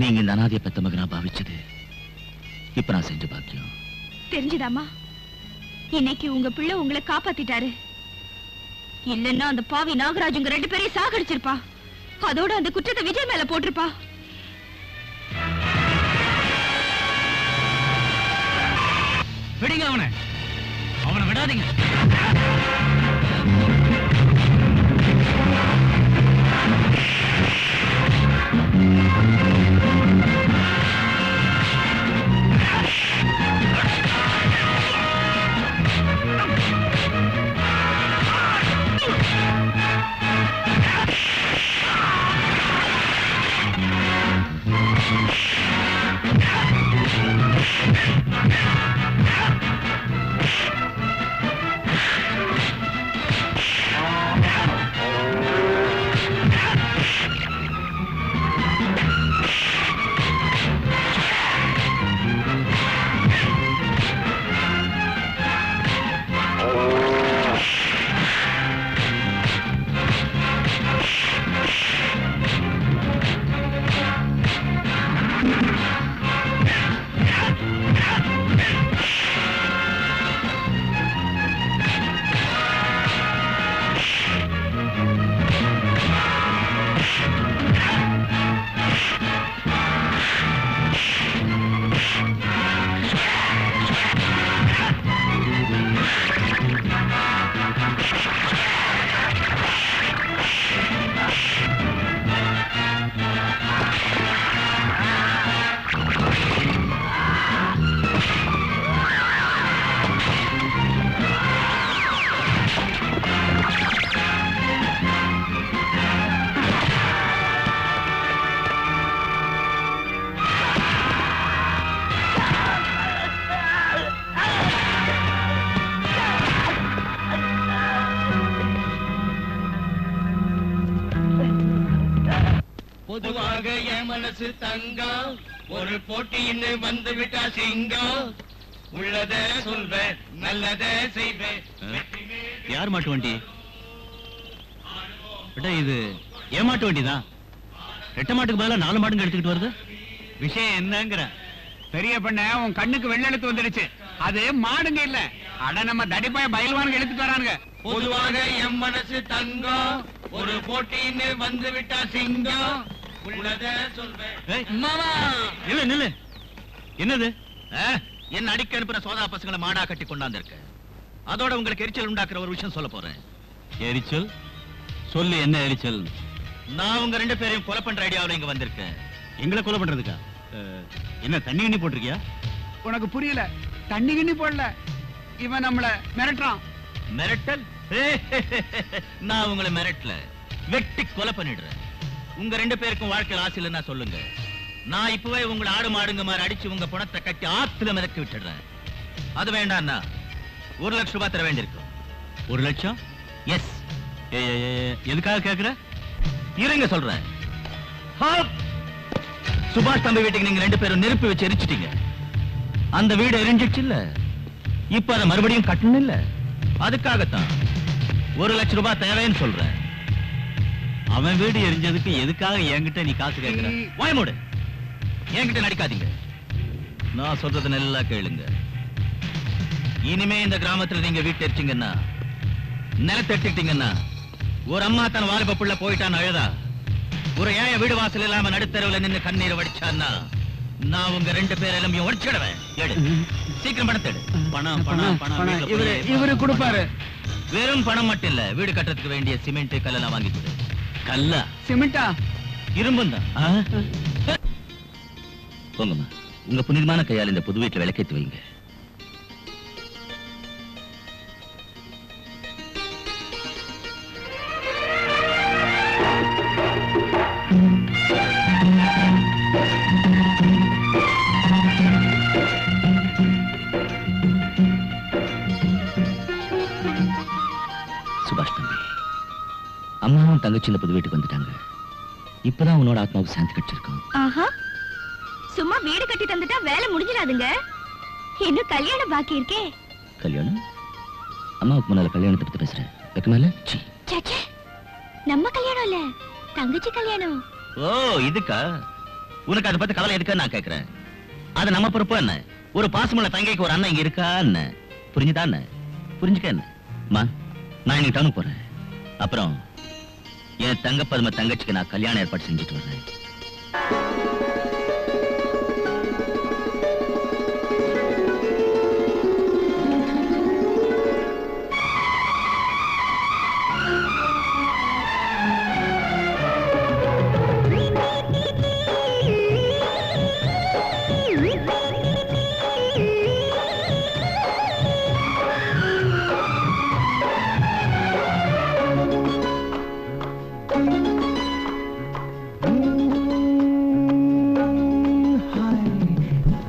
நீங்க இந்த அனாதைய பெத்த மகனா பாவிச்சது இப்ப நான் செஞ்ச பாக்கியம். தெரிஞ்சுதாமா? இன்னைக்கு உங்க பிள்ளை உங்களை காப்பாத்திட்டாரு. இல்லன்னா அந்த பாவி நாகராஜ் உங்க 2 பேரையும் சாகடிச்சிருப்பா. அதோட அந்த குற்றத்தை விஜய் மேல போட்டிருப்பா. விடுங்க அவனை விடாதீங்க. பொதுவாக என் மனசு தங்கம், ஒரு போட்டின்னு வந்து விட்டா சிங்கம். உள்ளத சொல்வேன், நல்லத செய்வேன். யார் மாட்டு வண்டி? இது ஏமாட்டு வண்டிதான். 8 மாட்டுக்கு பதிலா 4 மாடுங்க எடுத்துக்கிட்டு வருது. விஷயம் என்னங்கிற? பெரிய பண்ண உன் கண்ணுக்கு வெள்ளெழுத்து வந்துடுச்சு. அது மாடுங்க இல்ல, அட நம்ம தடிப்பாய பயில்வானுங்க எடுத்துட்டு வரானுங்க. பொதுவாக என் மனசு தங்கம், ஒரு போட்டின்னு வந்து விட்டா சிங்கம். உள்ளத சொல்வேன். மாமா நில்லு. என்னது? என்ன அடிக்க அனுப்புற சோதா பசங்களை மாடா கட்டி கொண்டாந்துருக்க. அதோட உங்களுக்கு எரிச்சல் உண்டாக்குற ஒரு விஷயம் சொல்ல போறேன். எரிச்சல்? சொல்லு, என்ன எரிச்சல்? நான் உங்க 2 பேரையும் கொலை பண்ற ஐடியாவில் இங்க வந்திருக்கேன். எங்களை கொலை பண்றதுக்கா? என்ன தண்ணி கண்ணி போட்டிருக்கியா? உனக்கு புரியல? தண்ணி கிண்ணி போடல, இவன் நம்மள மிரட்டுறான். மிரட்டல்? நான் உங்களை மிரட்டல, வெட்டி கொலை பண்ணிடுறேன். உங்க 2 பேருக்கும் வாழ்க்கையில் ஆசை இல்லைன்னா சொல்லுங்க. நான் இப்பவே உங்களை ஆடு மாடுங்க மாதிரி அடிச்சு உங்க பணத்தை கட்டி ஆத்துல மிதக்கி விட்டுடுறேன். அது வேண்டாம்னா 1 லட்சம் ரூபாய் தர வேண்டியிருக்கும். 1 லட்சம்? எஸ். எதுக்காக கேக்குற? இருங்க சொல்றேன். சுபாஷ் தம்பி வீட்டுக்கு நீங்க 2 பேரும் நெருப்பு வச்சு எரிச்சிட்டீங்க. அந்த வீடு எரிஞ்சிடுச்சு இல்ல, இப்ப அதை மறுபடியும் கட்டணும் இல்ல, அதுக்காகத்தான் 1 லட்சம் ரூபாய் தேவைன்னு சொல்றேன். அவன் வீடு எரிஞ்சதுக்கு எதுக்காக என்கிட்ட நீ காசு கேட்கிற? வாய்மூடு, என்கிட்ட நடிக்காதீங்க. நான் சொல்றது நல்லா கேளுங்க. இனிமே இந்த கிராமத்துல நீங்க வீட்டு எரிச்சிங்கன்னா, நிலத்தை எடுத்துக்கிட்டீங்கன்னா, ஒரு அம்மா தன் வாலிப புள்ள போயிட்டான்னு அழுதா, ஒரு ஏன் வீடு வாசல் இல்லாம நடுத்தரவுல நின்னு கண்ணீரை வடிச்சான்னா, நான் உங்க 2 பேரையும் உடைச்சிடுவேன். எடு, சீக்கிரம் பணத்தை எடு. பணம் பணம் பணம் இவரு கொடுப்பாரு. வெறும் பணம் மட்டும் இல்ல, வீடு கட்டுறதுக்கு வேண்டிய சிமெண்ட் கல்லெல்லாம் வாங்கி கொடு. கல்லா? சிமெண்டா? இரும்பும் தான். போங்கம்மா, உங்க புனிதமான கையால் இந்த புது வீட்டுல விளக்கேத்தி வைங்க. சுபாஷ் தம்பி, அம்மாவும் தங்கச்சி இந்த புது வீட்டுக்கு வந்துட்டாங்க. இப்பதான் உன்னோட ஆத்மாவுக்கு சாந்தி கிடைச்சிருக்கும். ஆஹா, சும்மா வீடு கட்டி தந்துட்டா வேலை முடிஞ்சிடாதுங்க. இன்னும் கல்யாணம் பாக்கி இருக்கே. கல்யாணம்? அம்மாவுக்கு முன்னால கல்யாணத்தை பத்தி பேசுறேன். வெக்கமால? சச்சே, நம்ம கல்யாணம் இல்ல, தங்கச்சி கல்யாணம். ஓ, இதுக்கா? உனக்கு அதை பத்தி கவலை எதுக்கு நான் கேக்குறேன். அது நம்ம பொறுப்பு என்ன? ஒரு பாசமுள்ள தங்கைக்கு ஒரு அண்ணன் இங்க இருக்கா என்ன? புரிஞ்சுதா என்ன? புரிஞ்சுக்க என்ன? அம்மா, நான் இன்னைக்கு டவுனுக்கு போறேன். அப்புறம் என் தங்க பதும தங்கச்சிக்கு நான் கல்யாணம் ஏற்பாடு செஞ்சுட்டு வர்றேன்.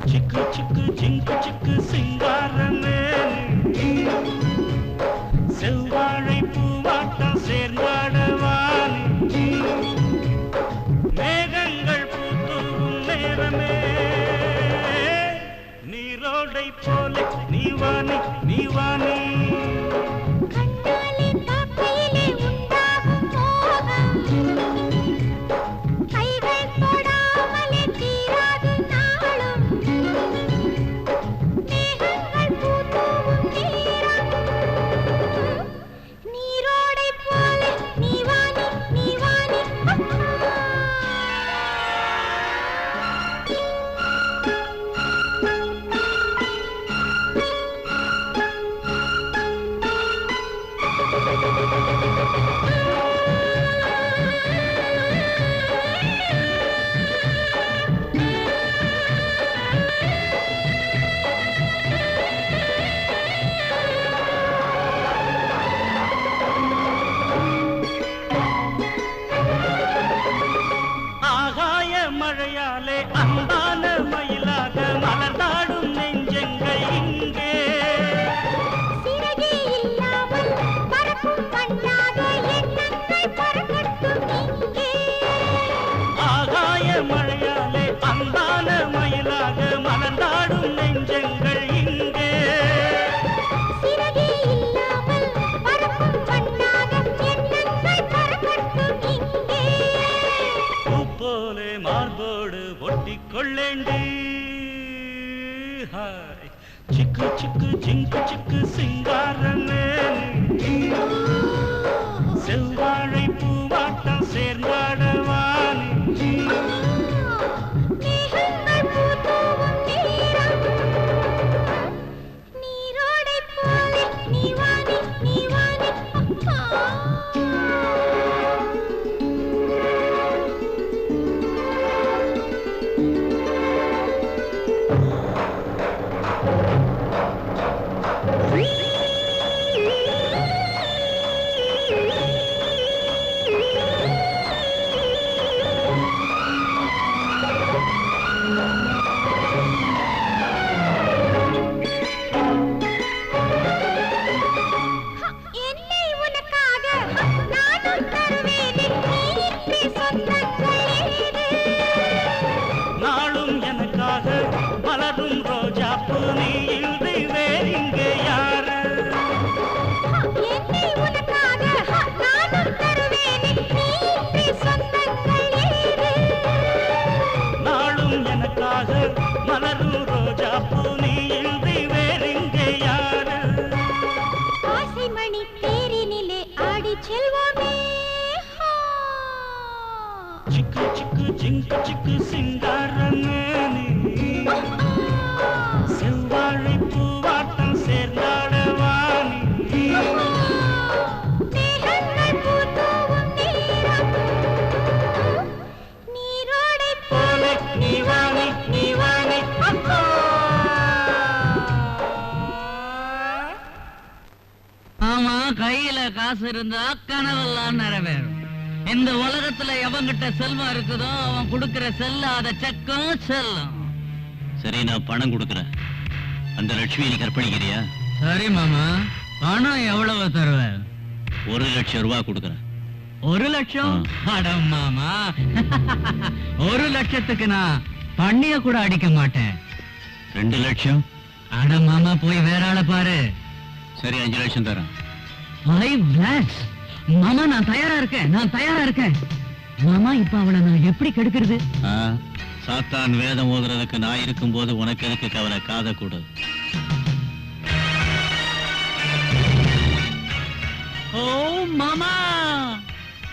चिक चिक जिंक चिक सिंगारमे செவ்வாழை பூவாட்டம் சேர்ந்தாடவானே நீரோடை போலே நீவானே நீவானே மலரும் ரோஜா பூனி இன்றி வேறிங்கே யாரு ஆசைமணி தேரினிலே ஆடி செல்வோமே சிக்கு சிக்கு ஜிங்கு சிக்கு சிங்காரமே கையில காசு இருந்தா கனவெல்லாம் நிறைவேறும். இந்த உலகத்துல எவங்கிட்ட செல்வம் இருக்குதோ அவன் கொடுக்கிற செல்லாத செக்கம் செல்லும். சரி, நான் பணம் கொடுக்கறேன். அந்த லட்சுமி நீ கற்பழிக்கிறியா? சரி மாமா, பணம் எவ்வளவு தருவ? 1,00,000 ரூபாய் கொடுக்கறேன். 1 லட்சம்? அட மாமா, 1 லட்சத்துக்கு நான் பண்ணிய கூட அடிக்க மாட்டேன். 2 லட்சம்? அட மாமா, போய் வேற ஆளை பாரு. சரி, 5 லட்சம் தரேன். 5 lakhs? மாமா, நான் தயாரா இருக்கேன். மாமா, இப்ப அவளை நான் எப்படி கெடுக்கிறது? சாத்தான் வேதம் ஓதுறதுக்கு நான் இருக்கும்போது உனக்கு எதுக்கு கவலை? காத கூடு. ஓ மாமா,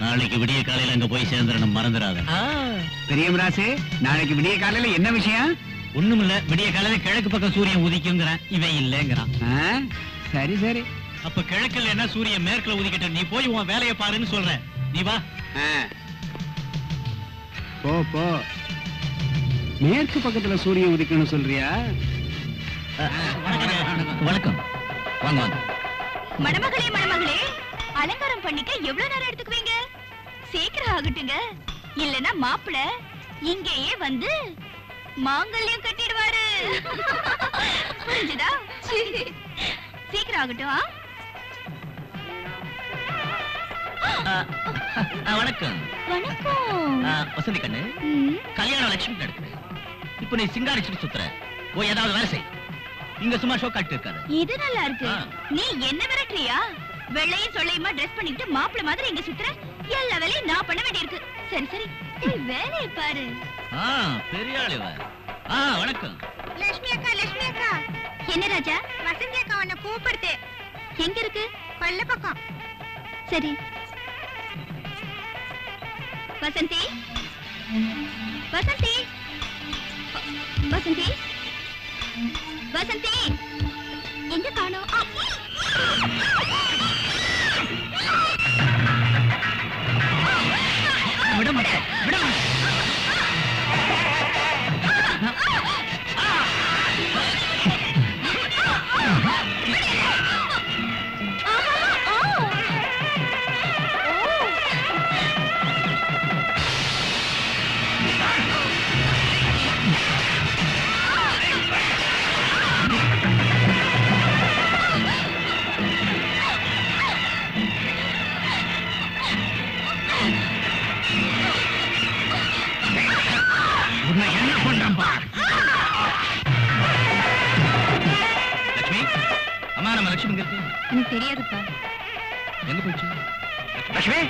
நாளைக்கு விடிய காலையில அங்க போய் சேர்ந்துடணும், மறந்துடாத. பெரியமராசு, நாளைக்கு விடிய காலையில என்ன விஷயம்? ஒண்ணுமில்ல, விடிய காலையில கிழக்கு பக்கம் சூரியன் உதிக்குங்கிறான், இவன் இல்லங்கிறான். சரி சரி. அப்ப கிழக்குல என்ன சூரியன் மேற்குல உதிக்கட்ட, நீ போய் உன் வேலையை பாருன்னு சொல்ற. நீ வா. போ போ. மேற்கு பக்கத்துல சூரியன் உதிக்கணும் சொல்றியா? வணக்கம். வாங்க வாங்க. மணமகளே, அலங்காரம் பண்ணிக்க எவ்வளவு நேரம் எடுத்துக்குவீங்க? சீக்கிரம் ஆகட்டுங்க, இல்லனா மாப்பிள இங்கேயே வந்து மாங்கல்யம் கட்டிடுவாரு. புரிஞ்சுதா? சீக்கிரம் ஆகட்டும். வணக்கம். வணக்கம். வசந்தி கண்ணு, கல்யாணம் லட்சுமி நடக்குது. இப்ப நீ சிங்காரிச்சுட்டு சுத்துற. போய் ஏதாவது வேலை செய். இங்க சும்மா ஷோ காட்டு இருக்காரு. இது நல்லா இருக்கு. நீ என்ன விரட்டுறியா? வெள்ளையும் சொல்லையுமா ட்ரெஸ் பண்ணிட்டு மாப்பிள மாதிரி இங்க சுத்துற. எல்லா வேலையும் நான் பண்ண வேண்டியிருக்கு. சரி சரி, போய் வேலையை பாரு. பெரிய ஆளு இவ. வணக்கம். லட்சுமி அக்கா. என்ன ராஜா? வசந்தி அக்கா உன்னை கூப்பிடுது. எங்க இருக்கு? பல்ல பக்கம். சரி. வசந்தி எங்க காணோம்? விட மாட்டேன். எனக்கு தெரியாதுப்பா. எங்க போச்சு? லட்சுமி,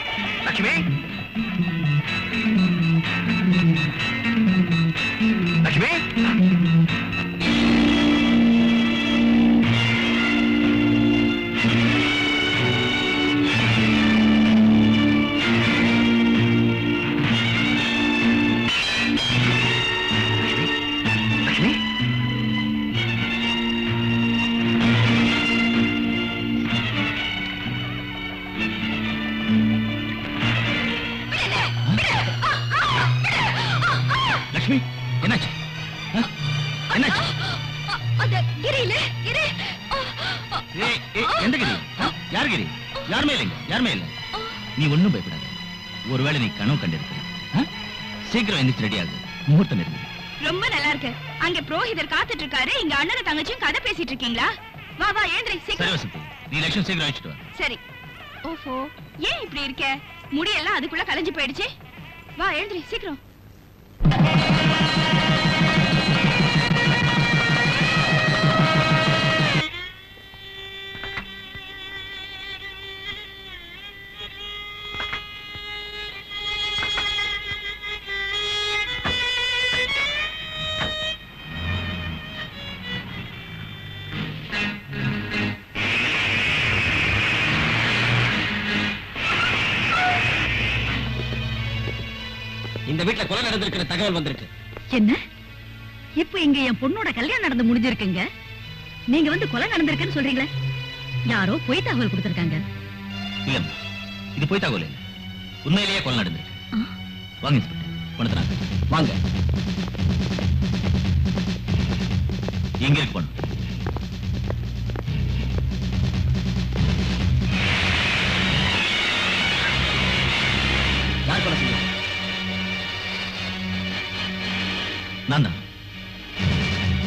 லட்சுமி, லட்சுமி. லட்சுமி, என்னாச்சு? என்னாச்சு? எந்த கிரி? யார் கிரி? யாருமே இல்லைங்க. நீ ஒண்ணும் பயப்படாத. ஒருவேளை நீ கனவு கண்டிருக்க. சீக்கிரம் எந்திரிச்சு ரெடி ஆகு, முகூர்த்தம் இருக்கு. ரொம்ப நல்லா இருக்கு. அங்க புரோஹிதர் காத்துட்டு இருக்காரு. இங்க அண்ணனும் தங்கச்சியும் கதை பேசிட்டு இருக்கீங்களா? வா வா, எழுந்திரி சரி சீக்கிரம். வசந்தி, நீ லட்சுமி சீக்கிரம் அழைச்சிட்டு வா. சரி. ஓஹோ, ஏன் இப்படி இருக்க? முடியெல்லாம் அதுக்குள்ள கலைஞ்சு போயிடுச்சு. வா, எழுந்திரி சீக்கிரம். இந்த வீட்டுல கொலை நடந்திருக்கிற தகவல் வந்திருக்கு. என்ன? இப்ப இங்க என் பொண்ணோட கல்யாணம் நடந்து முடிஞ்சிருக்குங்க. நீங்க வந்து கொலை நடந்திருக்குன்னு சொல்றீங்களே? யாரோ பொய் தகவல் கொடுத்திருக்காங்க. இல்ல, இது பொய் தகவல் இல்ல. உண்மையிலேயே கொலை நடந்திருக்கு. வாங்க இன்ஸ்பெக்டர், பணத்தை வாங்க. எங்க இருக்கு பொண்ணு?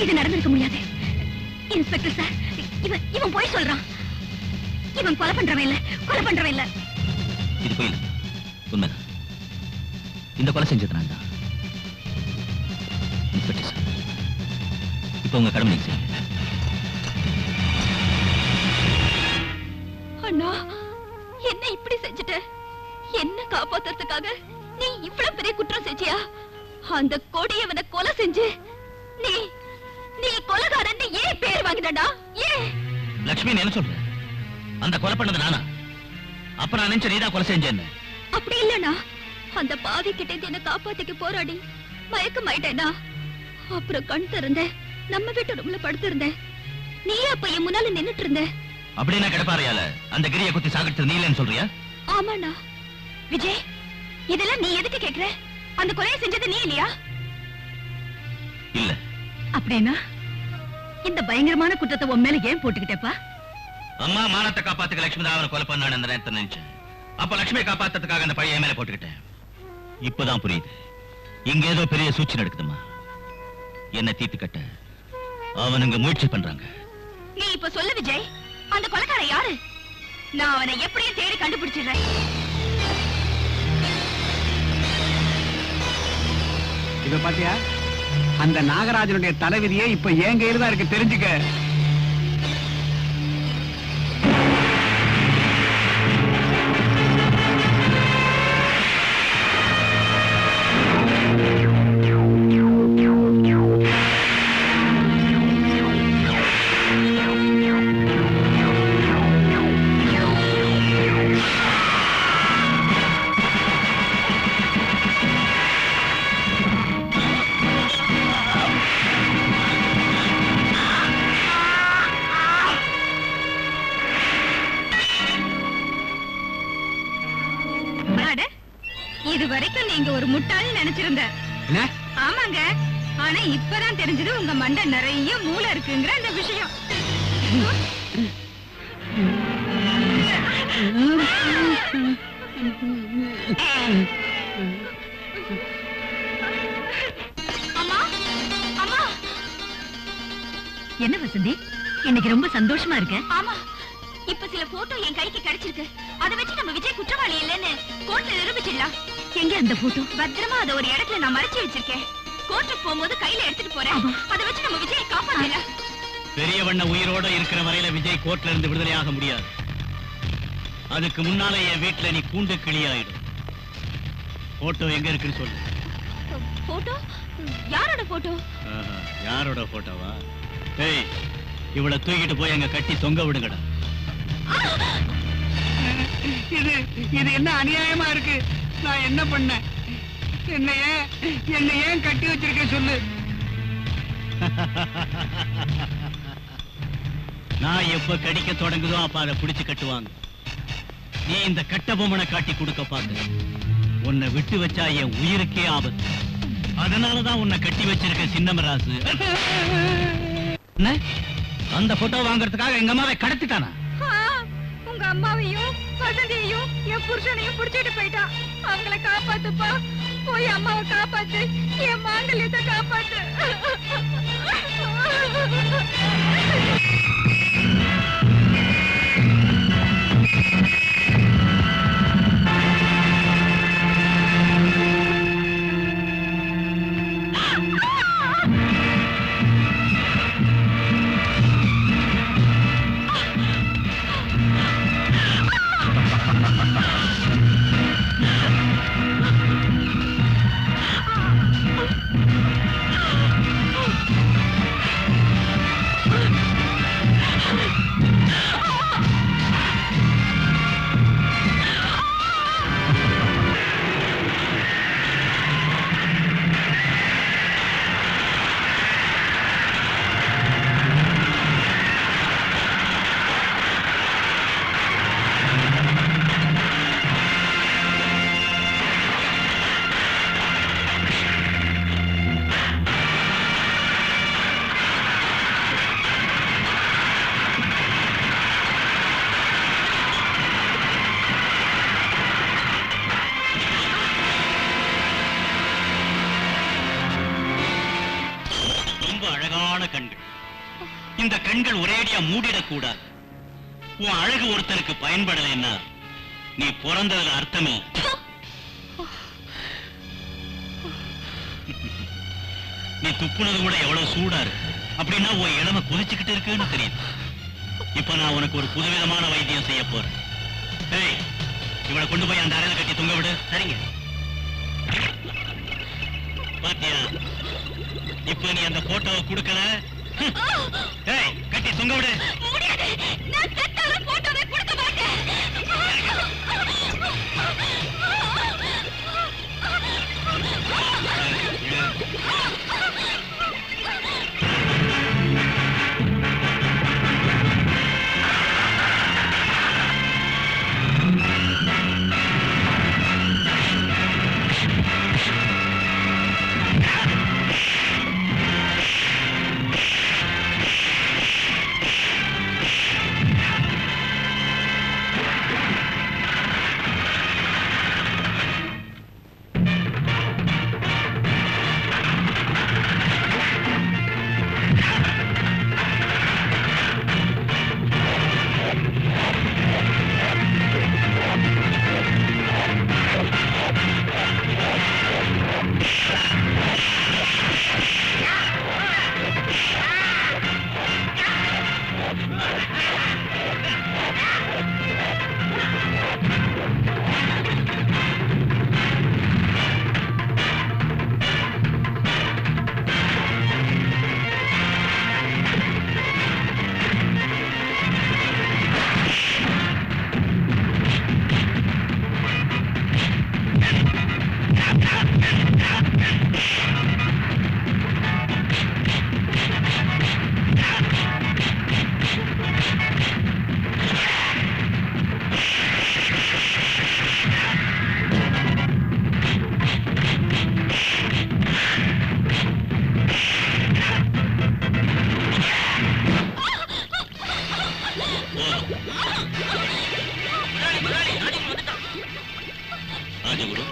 இது நடந்திருக்க முடியாது. இன்ஸ்பெக்டர் சார், இவன் போய் சொல்றான். இவன் கொலை பண்றவன் இல்ல. இது போயில உண்மைதான். இந்த கொலை செஞ்சது நான் தான். இன்ஸ்பெக்டர் சார், இப்ப உங்க கடமை நீங்க செய்யுங்க. அண்ணா, என்ன இப்படி செஞ்சுட்ட? என்ன காப்பாத்துறதுக்காக நீ இவ்வளவு பெரிய குற்றம் செஞ்சியா? அந்த கொடியவனை கொலை செஞ்சு நீ கொலைகாரன் ஏன் பேர் வாங்கினடா? ஏன் லட்சுமி என்ன சொல்ற? அந்த கொலை பண்ணது நானா? அப்ப நான் நினைச்ச நீதான் கொலை செஞ்சேன்னு. அப்படி இல்லனா, அந்த பாவி கிட்ட என்ன காப்பாத்திக்க போராடி மயக்கமாயிட்டேனா? அப்புறம் கண் திறந்த நம்ம வீட்டு ரூம்ல படுத்திருந்தேன். நீ அப்ப என் முன்னால நின்னுட்டு இருந்த. அப்படின்னா கிடப்பாறையால அந்த கிரியை குத்தி சாகிட்டு நீ இல்லைன்னு சொல்றியா? ஆமாண்ணா. விஜய், இதெல்லாம் நீ எதுக்கு கேக்குற? அந்த கொலையை செஞ்சது நீ இல்லையா? இல்ல. அப்படின்னா இந்த பயங்கரமான குற்றத்தை உன் மேல ஏன் போட்டுக்கிட்டப்பா? அம்மா மானத்தை காப்பாத்துக்க லட்சுமி தான் அவனை கொலை பண்ணான்னு அந்த நேரத்தை நினைச்சேன். அப்ப லட்சுமியை காப்பாத்துறதுக்காக அந்த பழைய மேல போட்டுக்கிட்டேன். இப்பதான் புரியுது, இங்க ஏதோ பெரிய சூழ்ச்சி நடக்குதுமா. என்ன தீர்த்து கட்ட அவனுங்க முயற்சி பண்றாங்க. நீ இப்ப சொல்லு விஜய், அந்த கொலைக்காரன் யாரு? நான் அவனை எப்படியும் தேடி கண்டுபிடிச்சிடுறேன். இத பாத்தியா? அந்த நாகராஜனுடைய தலைவிதியே இப்ப என் கையில தான் இருக்கு, தெரிஞ்சுக்க. இது வரைக்கும் நீங்க ஒரு முட்டாள் நினைச்சிருந்த. ஆமாங்க, ஆனா இப்பதான் தெரிஞ்சது உங்க மண்டை நிறைய மூளை இருக்குங்கிற அந்த விஷயம். அம்மா, அம்மா. என்ன வசந்தி, இன்னைக்கு ரொம்ப சந்தோஷமா இருக்க? ஆமா, இப்ப சில போட்டோ என் கைக்கு கிடைச்சிருக்கு. அதை வச்சு நம்ம விஜய் குற்றவாளி இல்லைன்னு கோர்ட்ல நிரூபிச்சிடலாம். எங்க அந்த போட்டோ? பத்திரமா அதை ஒரு இடத்துல நான் மறைச்சு வச்சிருக்கேன். கோர்ட்டுக்கு போகும்போது கையில எடுத்துட்டு போறேன். அதை வச்சு நம்ம விஜயை காப்பாத்தலாம். பெரியவண்ண உயிரோட இருக்கிற வரையில விஜய் கோர்ட்ல இருந்து விடுதலையாக முடியாது. அதுக்கு முன்னால என் வீட்டுல நீ கூண்டு கிளியாயிடும். போட்டோ எங்க இருக்குன்னு சொல்லு. போட்டோ? யாரோட போட்டோ? யாரோட போட்டோவா? ஏய், இவளை தூக்கிட்டு போய் அங்க கட்டி தொங்க விடுங்கடா. இது என்ன அநியாயமா இருக்கு? நான் என்ன பண்ணேன்? என்ன ஏன் கட்டி வச்சிருக்க சொல்லு. நான் எப்ப கடிக்க தொடங்குதோ அப்ப அதை பிடிச்சு கட்டுவாங்க. நீ இந்த கட்ட பொம்மனை காட்டி கொடுக்க பார்த்து உன்னை விட்டு வச்சா என் உயிருக்கே ஆபத்து. அதனாலதான் உன்னை கட்டி வச்சிருக்க சின்னமராசு. அந்த போட்டோ வாங்குறதுக்காக எங்க அம்மாவை கடத்திட்டானா? உங்க அம்மாவையும் வசந்தியையும் என் புருஷனையும் புடிச்சிட்டு போயிட்டான். அவங்கள காப்பாத்துப்பா, போய் அம்மாவை காப்பாத்து, என் மாங்கல்யத்தை காப்பாத்து. அழகான கண்கள். இந்த கண்கள் ஒரேடியா மூடிடக்கூடாது. உன் அழகு ஒருத்தனுக்கு பயன்படலைன்னா நீ பிறந்ததுல அர்த்தமே. நீ துப்புனது கூட எவ்வளவு சூடா இருக்கு. அப்படின்னா உன் இளமை கொதிச்சுக்கிட்டு இருக்குன்னு தெரியுது. இப்ப நான் உனக்கு ஒரு புதுவிதமான வைத்தியம் செய்ய போறேன். ஏய், இவளை கொண்டு போய் அந்த அறையில கட்டி தொங்க விடு. சரிங்க. பாத்தியா, இப்ப நீ அந்த போட்டோவை கொடுக்கல. ஏய், கட்டி தொங்க விடு. முடியாது. நான் செத்தாலும் போட்டோவை கொடுக்க மாட்டேன். ராஜகுரு,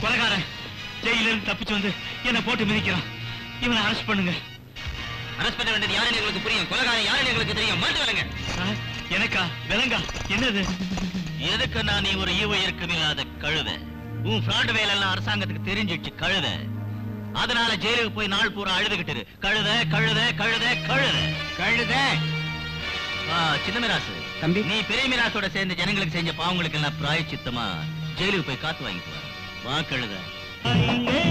கொலைகாரன் ஜெயில இருந்து தப்பிச்சு வந்து என்ன போட்டு மிதிக்கிறான். இவனை அரெஸ்ட் பண்ணுங்க. அரெஸ்ட் பண்ண வேண்டியது யாருன்னு எங்களுக்கு புரியும். கொலைகாரன் யாருன்னு எங்களுக்கு தெரியும். மாட்டு வேலைங்க. சார், எனக்கா விலங்கா என்னது? எதுக்கு நான் நீ ஒரு ஈவு இருக்கும் இல்லாத கழுத. உன் ஃப்ராட் வேலையெல்லாம் அரசாங்கத்துக்கு தெரிஞ்சிடுச்சு கழுத. அதனால ஜெயிலுக்கு போய் நாள் பூரா அழுதுகிட்டு இரு. கழுத கழுத கழுத கழுத கழுத. சின்ன மிராசு தம்பி. நீ பெரிய மிராசோட சேர்ந்து ஜனங்களுக்கு செஞ்ச பாவங்களுக்கு எல்லாம் பிராயச்சித்தமா ஜெயிலுக்கு போய் காத்து வாங்கிட்டு வா. வா கழுத. ஐயே